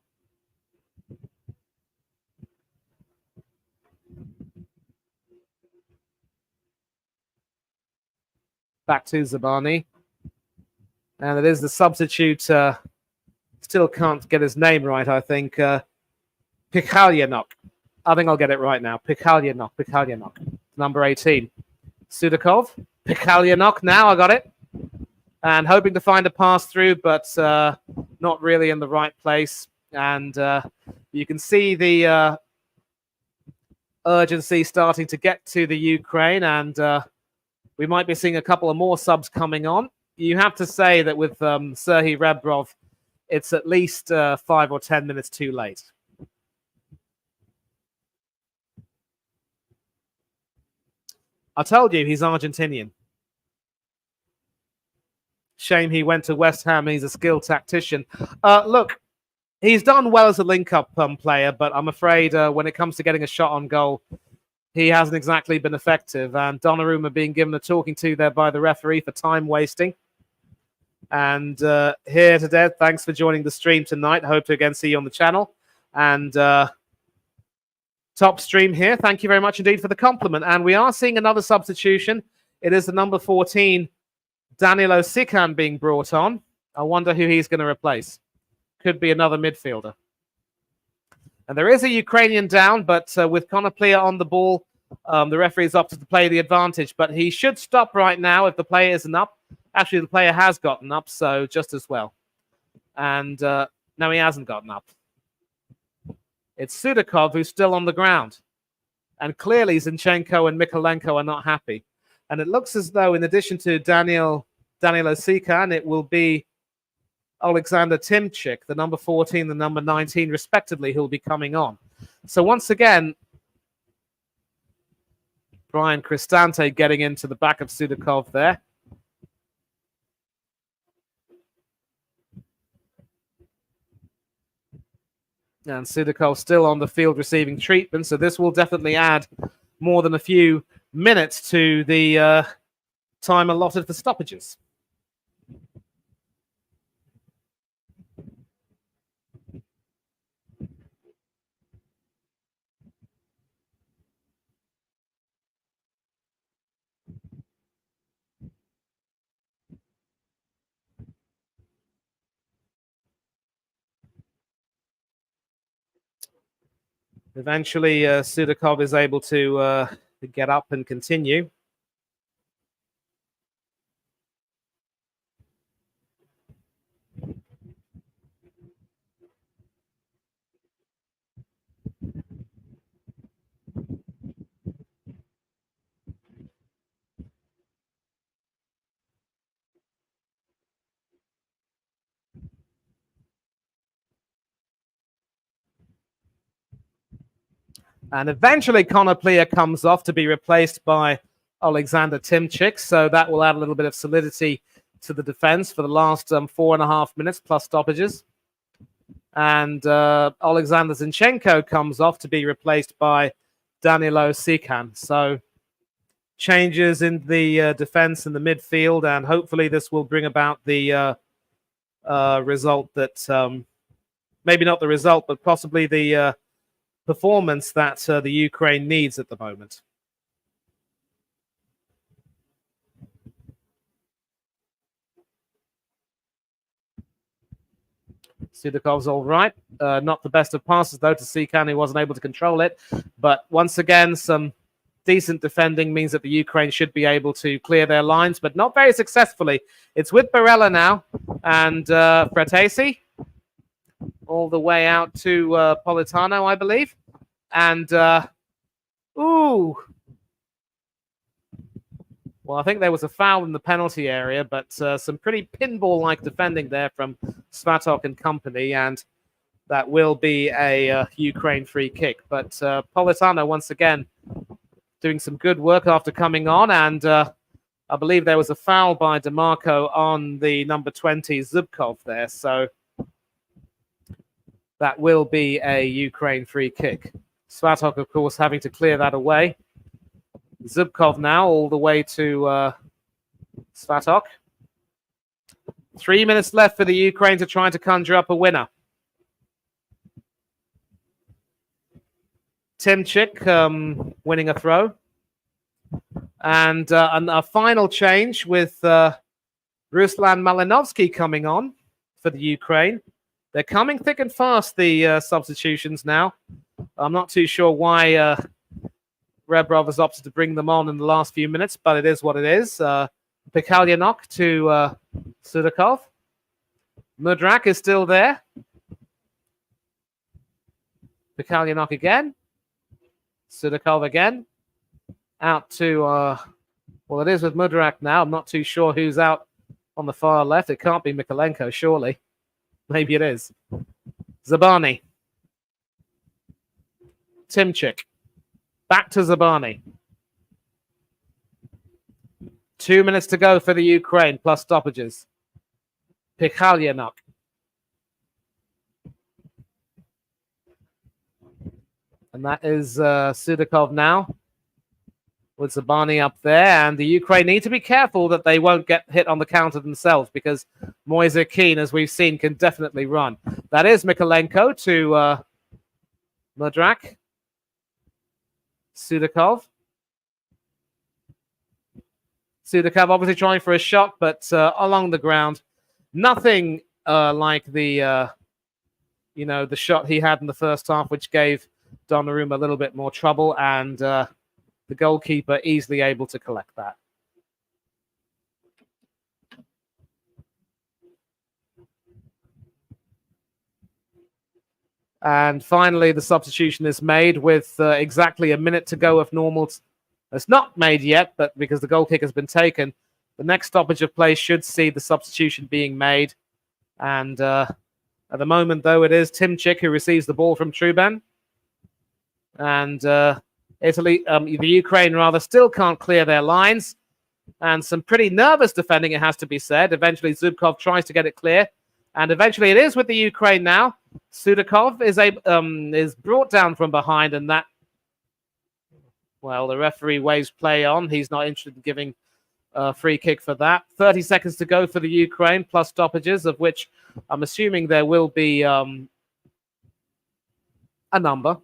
Back to Zabani. And it is the substitute. Still can't get his name right, I think. Pikalyanok. I think I'll get it right now. Pikalyanok. Number 18. Sudakov. Pikalyanok. Now I got it. And hoping to find a pass through, but not really in the right place. And you can see the urgency starting to get to the Ukraine. And we might be seeing a couple of more subs coming on. You have to say that with Serhii Rebrov, it's at least 5 or 10 minutes too late. I told you he's Argentinian. Shame he went to West Ham. He's a skilled tactician. Look, he's done well as a link-up player, but I'm afraid when it comes to getting a shot on goal, he hasn't exactly been effective. And Donnarumma being given a talking to there by the referee for time wasting. And here to Dad, thanks for joining the stream tonight. Hope to again see you on the channel. And top stream here. Thank you very much indeed for the compliment. And we are seeing another substitution. It is the number 14, Danilo Sikan, being brought on. I wonder who he's going to replace. Could be another midfielder. And there is a Ukrainian down, but with Konoplya on the ball, the referee's opted to play the advantage. But he should stop right now if the player isn't up. Actually, the player has gotten up, so just as well. And no, he hasn't gotten up. It's Sudakov who's still on the ground. And clearly Zinchenko and Mikolenko are not happy. And it looks as though in addition to Danilo Sikan, it will be Alexander Timchik, the number 14, the number 19, respectively, who'll be coming on. So once again, Brian Cristante getting into the back of Sudakov there. And Sudakov still on the field receiving treatment, so this will definitely add more than a few minutes to the time allotted for stoppages. Eventually, Sudakov is able to get up and continue. And eventually, Konoplea comes off to be replaced by Alexander Timchik. So that will add a little bit of solidity to the defense for the last 4.5 minutes plus stoppages. And Alexander Zinchenko comes off to be replaced by Danilo Sikan. So changes in the defense and the midfield, and hopefully this will bring about the result that, maybe not the result, but possibly the performance that the Ukraine needs at the moment. Sudakov's all right. Not the best of passes, though, to Sikan. He wasn't able to control it. But once again, some decent defending means that the Ukraine should be able to clear their lines, but not very successfully. It's with Barella now, and Fratesi all the way out to Politano, I believe. And, ooh. Well, I think there was a foul in the penalty area, but some pretty pinball-like defending there from Svatok and company, and that will be a Ukraine free kick. But Politano, once again, doing some good work after coming on, and I believe there was a foul by DeMarco on the number 20, Zubkov, there, so that will be a Ukraine free kick. Svatok, of course, having to clear that away. Zubkov now all the way to Svatok. 3 minutes left for the Ukraine to try to conjure up a winner. Timchik winning a throw. And a final change with Ruslan Malinovsky coming on for the Ukraine. They're coming thick and fast, the substitutions now. I'm not too sure why Rebrov has opted to bring them on in the last few minutes, but it is what it is. Pikhalyanok to Sudakov. Mudrak is still there. Pikhalyanok again. Sudakov again. Out to, well, it is with Mudrak now. I'm not too sure who's out on the far left. It can't be Mikolenko, surely. Maybe it is. Zabani. Timchik. Back to Zabani. 2 minutes to go for the Ukraine, plus stoppages. Pikhalyanok. And that is Sudakov now, with Zabani up there. And the Ukraine need to be careful that they won't get hit on the counter themselves, because Moise Keane, as we've seen, can definitely run. That is Mikolenko to Mudrak. Sudakov. Sudakov obviously trying for a shot, but along the ground. Nothing like the, the shot he had in the first half, which gave Donnarumma a little bit more trouble, and the goalkeeper easily able to collect that. And finally, the substitution is made with exactly a minute to go of normal. It's not made yet, but because the goal kick has been taken, the next stoppage of play should see the substitution being made. And at the moment, though, it is Timchik who receives the ball from Truban. And Italy, the Ukraine rather, still can't clear their lines. And some pretty nervous defending, it has to be said. Eventually, Zubkov tries to get it clear. And eventually it is with the Ukraine now. Sudakov is brought down from behind, and that, well, the referee waves play on. He's not interested in giving a free kick for that. 30 seconds to go for the Ukraine, plus stoppages, of which I'm assuming there will be a number,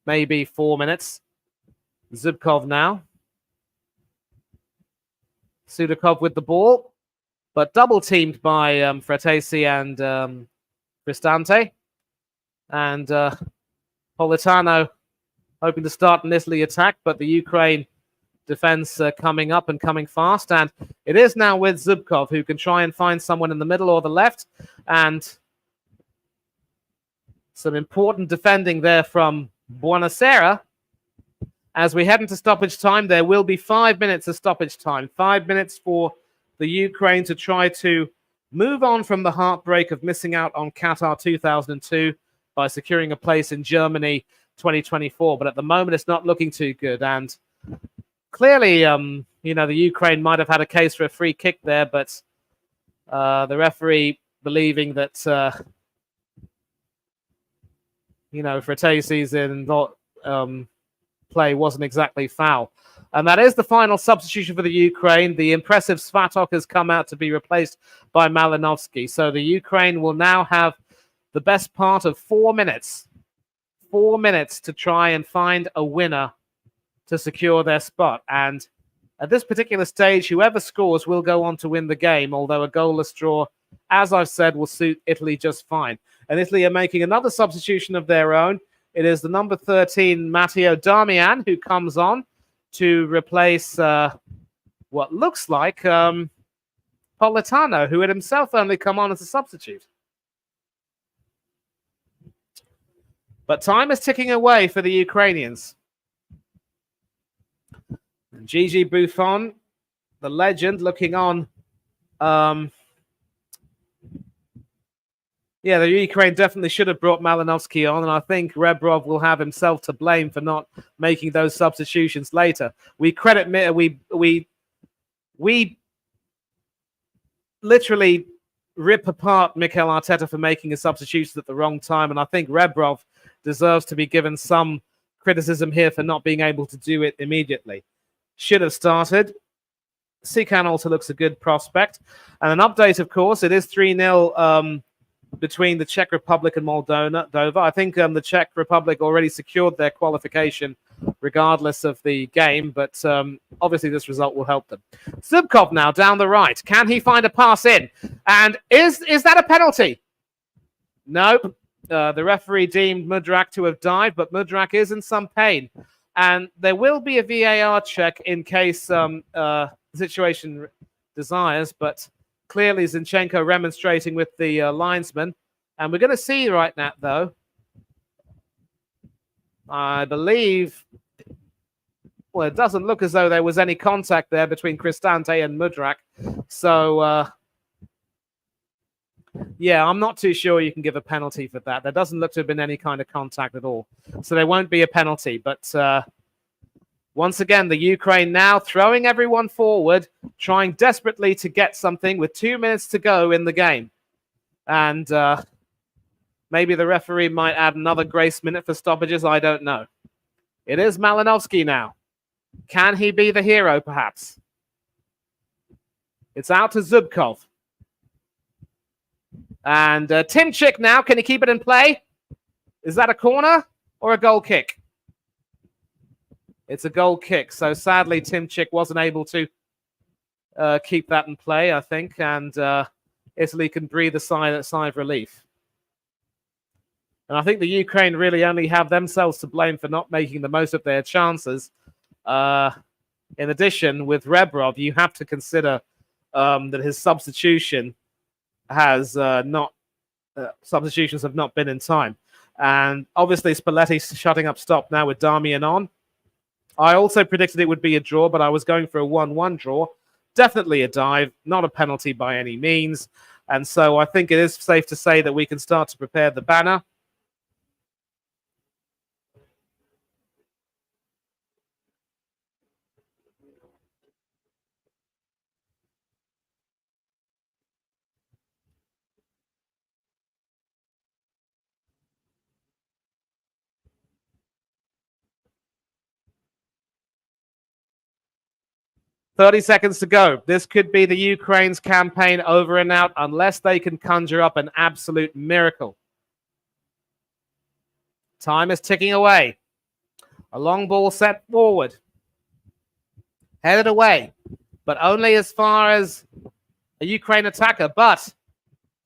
maybe 4 minutes. Zubkov now. Sudakov with the ball, but double teamed by Fratesi and Cristante. And Politano hoping to start an Italy attack, but the Ukraine defense coming up and coming fast. And it is now with Zubkov, who can try and find someone in the middle or the left. And some important defending there from Buonasera. As we head into stoppage time, there will be 5 minutes of stoppage time. 5 minutes for the Ukraine to try to move on from the heartbreak of missing out on Qatar 2002 by securing a place in Germany 2024. But at the moment, it's not looking too good. And clearly, the Ukraine might have had a case for a free kick there, but the referee believing that, Fratesi's in play wasn't exactly foul. And that is the final substitution for the Ukraine. The impressive Svatok has come out to be replaced by Malinovsky. So the Ukraine will now have the best part of 4 minutes. 4 minutes to try and find a winner to secure their spot. And at this particular stage, whoever scores will go on to win the game, although a goalless draw, as I've said, will suit Italy just fine. And Italy are making another substitution of their own. It is the number 13, Matteo Darmian, who comes on to replace what looks like Politano, who had himself only come on as a substitute. But time is ticking away for the Ukrainians. Gigi Buffon, the legend, looking on. The Ukraine definitely should have brought Malinovsky on, and I think Rebrov will have himself to blame for not making those substitutions later. We literally rip apart Mikel Arteta for making a substitution at the wrong time, and I think Rebrov deserves to be given some criticism here for not being able to do it immediately. Should have started. Sikan also looks a good prospect. And an update, of course, it is 3-0 between the Czech Republic and Moldova. I think the Czech Republic already secured their qualification regardless of the game, but obviously this result will help them. Zubkov now down the right. Can he find a pass in? And is that a penalty? Nope. The referee deemed Mudryk to have died, but Mudryk is in some pain. And there will be a VAR check in case the situation desires, but clearly Zinchenko remonstrating with the linesman. And we're going to see right now, though, I believe, well, it doesn't look as though there was any contact there between Cristante and Mudryk. So, I'm not too sure you can give a penalty for that. There doesn't look to have been any kind of contact at all. So there won't be a penalty. But once again, the Ukraine now throwing everyone forward, trying desperately to get something with 2 minutes to go in the game. And maybe the referee might add another grace minute for stoppages. I don't know. It is Malinovsky now. Can he be the hero, perhaps? It's out to Zubkov. And Timchik now, can he keep it in play? Is that a corner or a goal kick? It's a goal kick. So sadly, Timchik wasn't able to keep that in play, I think. And Italy can breathe a sigh of relief. And I think the Ukraine really only have themselves to blame for not making the most of their chances. In addition, with Rebrov, you have to consider that his substitution has substitutions have not been in time. And obviously Spalletti's shutting up stop now with Darmian on. I also predicted it would be a draw, but I was going for a 1-1 draw. Definitely a dive, not a penalty by any means. And so I think it is safe to say that we can start to prepare the banner. 30 seconds to go. This could be the Ukraine's campaign over and out unless they can conjure up an absolute miracle. Time is ticking away. A long ball set forward. Headed away, but only as far as a Ukraine attacker. But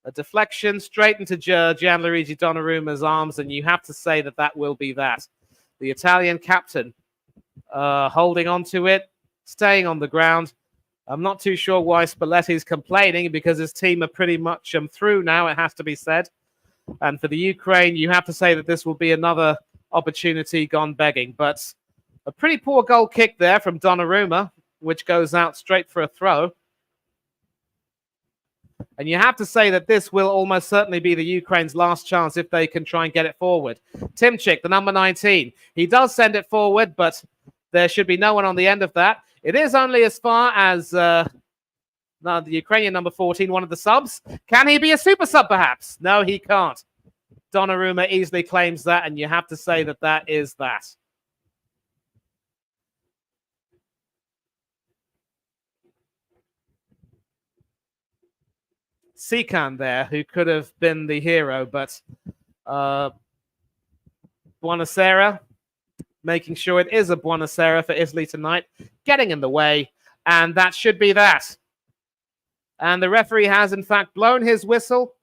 a deflection straight into Gianluigi Donnarumma's arms, and you have to say that that will be that. The Italian captain holding on to it, staying on the ground. I'm not too sure why Spalletti's complaining because his team are pretty much through now, it has to be said. And for the Ukraine, you have to say that this will be another opportunity gone begging. But a pretty poor goal kick there from Donnarumma, which goes out straight for a throw. And you have to say that this will almost certainly be the Ukraine's last chance if they can try and get it forward. Timchik, the number 19. He does send it forward, but there should be no one on the end of that. It is only as far as the Ukrainian number 14, one of the subs. Can he be a super sub, perhaps? No, he can't. Donnarumma easily claims that, and you have to say that that is that. Sikan there, who could have been the hero, but Buonasera, making sure it is a Buonasera for Italy tonight, getting in the way, and that should be that. And the referee has, in fact, blown his whistle,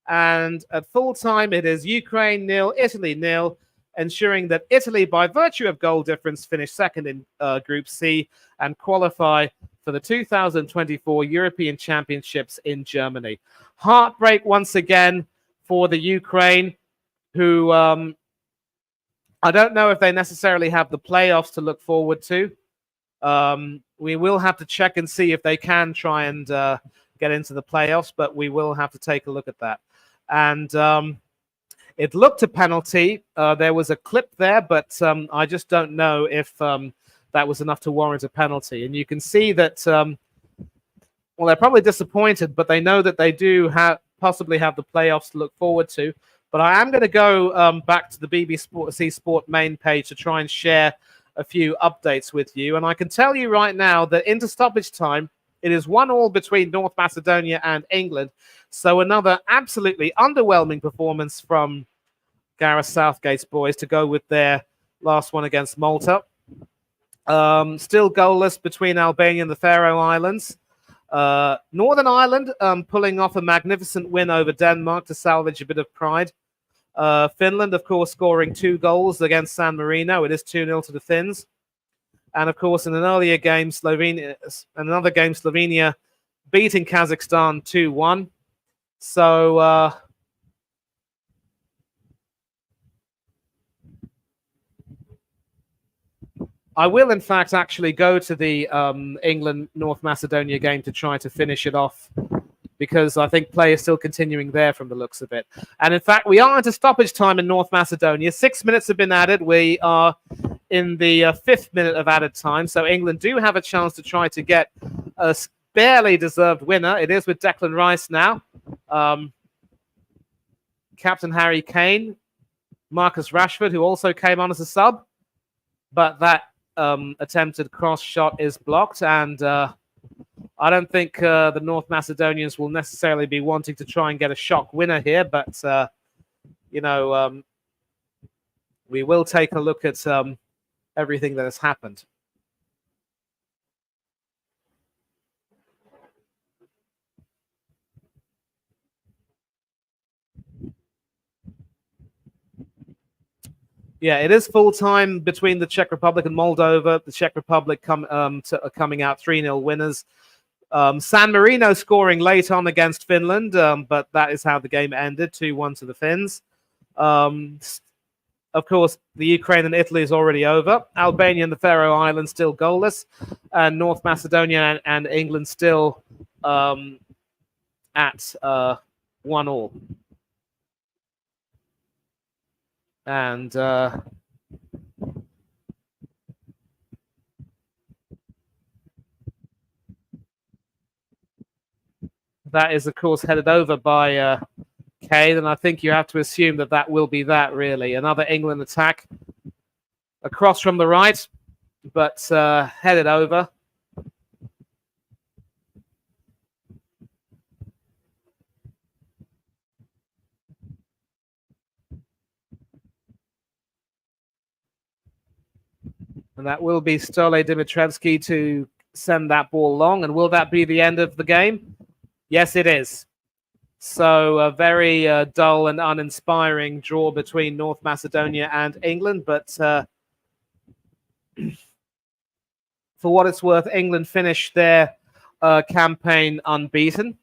and at full time, it is Ukraine 0, Italy 0, ensuring that Italy, by virtue of goal difference, finish second in Group C and qualify for the 2024 European Championships in Germany. Heartbreak once again for the Ukraine, who I don't know if they necessarily have the playoffs to look forward to. We will have to check and see if they can try and get into the playoffs, but we will have to take a look at that. And it looked a penalty. There was a clip there, but I just don't know if that was enough to warrant a penalty. And you can see that, well, they're probably disappointed, but they know that they do possibly have the playoffs to look forward to. But I am going to go back to the BBC Sport main page to try and share a few updates with you. And I can tell you right now that into stoppage time, it is 1-1 between North Macedonia and England. So another absolutely underwhelming performance from Gareth Southgate's boys to go with their last one against Malta. Still goalless between Albania and the Faroe Islands. Northern Ireland pulling off a magnificent win over Denmark to salvage a bit of pride. Finland, of course, scoring 2 goals against San Marino. It is 2-0 to the Finns. And, of course, in an earlier game, Slovenia beating Kazakhstan 2-1. So, I will, in fact, actually go to the England-North Macedonia game to try to finish it off, because I think play is still continuing there from the looks of it. And, in fact, we are into stoppage time in North Macedonia. 6 minutes have been added. We are in the 5th minute of added time, so England do have a chance to try to get a barely deserved winner. It is with Declan Rice now. Captain Harry Kane, Marcus Rashford, who also came on as a sub, but that attempted cross shot is blocked, and I don't think the North Macedonians will necessarily be wanting to try and get a shock winner here, but you know, we will take a look at everything that has happened. Yeah, it is full time between the Czech Republic and Moldova. The Czech Republic coming out 3-0 winners. San Marino scoring late on against Finland, but that is how the game ended, 2-1 to the Finns. Of course, the Ukraine and Italy is already over. Albania and the Faroe Islands still goalless, and North Macedonia and England still at 1-1. And that is, of course, headed over by Kane, and I think you have to assume that that will be that, really. Another England attack across from the right, but headed over. And that will be Stole Dimitrievski to send that ball long. And will that be the end of the game? Yes, it is. So a very dull and uninspiring draw between North Macedonia and England. But for what it's worth, England finished their campaign unbeaten.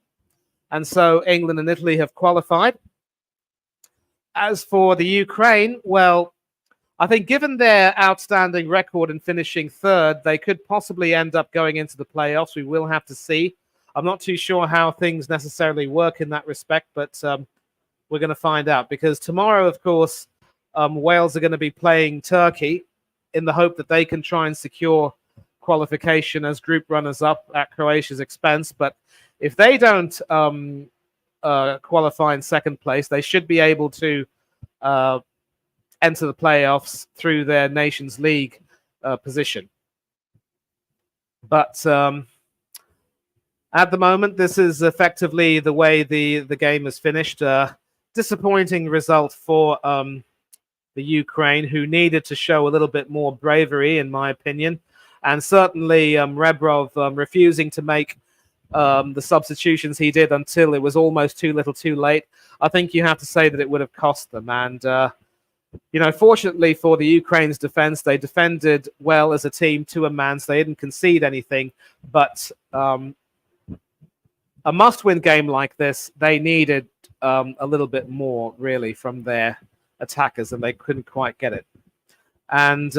And so England and Italy have qualified. As for the Ukraine, well, I think given their outstanding record in finishing third, they could possibly end up going into the playoffs. We will have to see. I'm not too sure how things necessarily work in that respect, but we're going to find out. Because tomorrow, of course, Wales are going to be playing Turkey in the hope that they can try and secure qualification as group runners-up at Croatia's expense. But if they don't qualify in second place, they should be able to enter the playoffs through their Nations League position. But at the moment, this is effectively the way the game is finished. Disappointing result for the Ukraine, who needed to show a little bit more bravery, in my opinion. And certainly Rebrov refusing to make the substitutions he did until it was almost too little too late. I think you have to say that it would have cost them. And fortunately for the Ukraine's defense, they defended well as a team to a man, so they didn't concede anything. But a must-win game like this, they needed a little bit more, really, from their attackers, and they couldn't quite get it. And,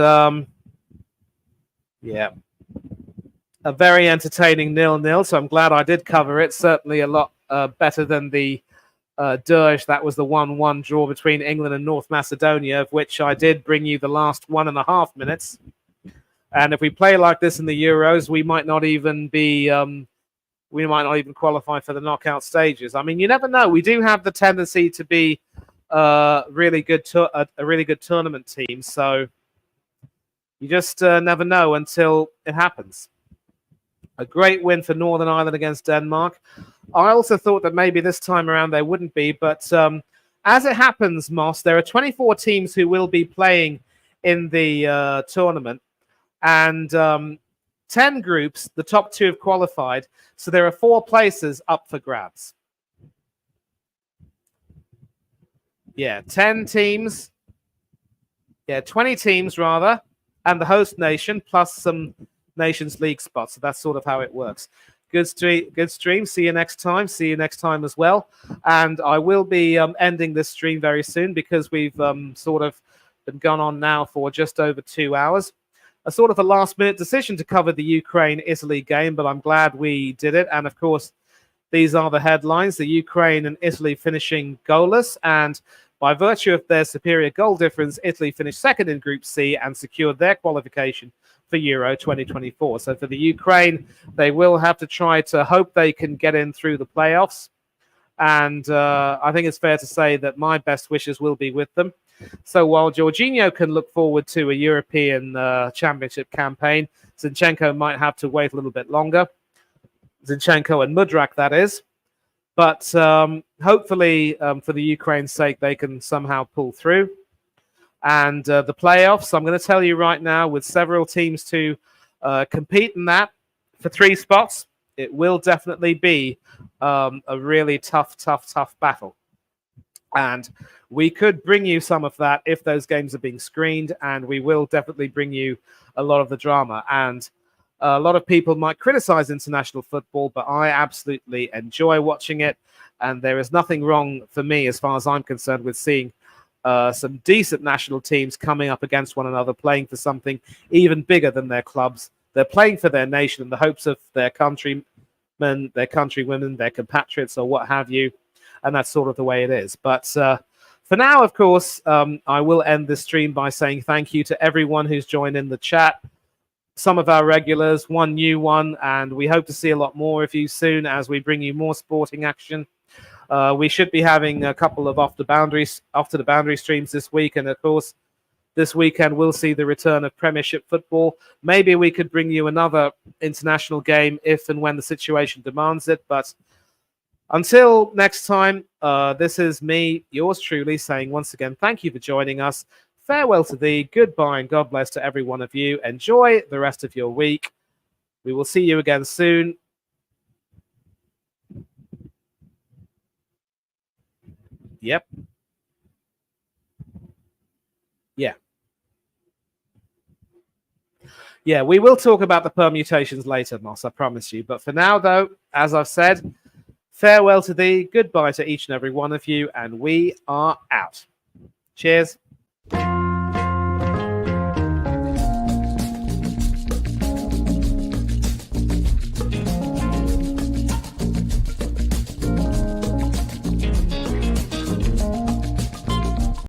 a very entertaining 0-0, so I'm glad I did cover it. Certainly a lot better than the dirge. That was the 1-1 draw between England and North Macedonia, of which I did bring you the last 1.5 minutes. And if we play like this in the Euros, we might not even be, we might not even qualify for the knockout stages. I mean, you never know. We do have the tendency to be a really good tournament team. So you just never know until it happens. A great win for Northern Ireland against Denmark. I also thought that maybe this time around there wouldn't be, but as it happens, Moss, there are 24 teams who will be playing in the tournament, and 10 groups, the top 2 have qualified, so there are 4 places up for grabs. Yeah, 10 teams. Yeah, 20 teams, rather, and the host nation, plus some Nations League spots. So that's sort of how it works. Good stream. See you next time. See you next time as well. And I will be ending this stream very soon because we've sort of been gone on now for just over 2 hours. A sort of a last-minute decision to cover the Ukraine-Italy game, but I'm glad we did it. And, of course, these are the headlines. The Ukraine and Italy finishing goalless, and by virtue of their superior goal difference, Italy finished second in Group C and secured their qualification for Euro 2024. So for the Ukraine, they will have to try to hope they can get in through the playoffs. And I think it's fair to say that my best wishes will be with them. So while Jorginho can look forward to a European Championship campaign, Zinchenko might have to wait a little bit longer. Zinchenko and Mudryk, that is. But hopefully, for the Ukraine's sake, they can somehow pull through. And the playoffs, I'm going to tell you right now, with several teams to compete in that for 3 spots, it will definitely be a really tough battle. And we could bring you some of that if those games are being screened, and we will definitely bring you a lot of the drama. And a lot of people might criticize international football, but I absolutely enjoy watching it. And there is nothing wrong for me, as far as I'm concerned, with seeing some decent national teams coming up against one another, playing for something even bigger than their clubs. They're playing for their nation in the hopes of their countrymen, their countrywomen, their compatriots, or what have you. And that's sort of the way it is. But for now, of course, I will end this stream by saying thank you to everyone who's joined in the chat. Some of our regulars, one new one, and we hope to see a lot more of you soon as we bring you more sporting action. We should be having a couple of off the boundary streams this week, and of course, this weekend we'll see the return of Premiership football. Maybe we could bring you another international game if and when the situation demands it. But until next time, this is me, yours truly, saying once again, thank you for joining us. Farewell to thee, goodbye, and God bless to every one of you. Enjoy the rest of your week. We will see you again soon. Yep. Yeah. Yeah, we will talk about the permutations later, Moss, I promise you. But for now, though, as I've said, farewell to thee, goodbye to each and every one of you, and we are out. Cheers.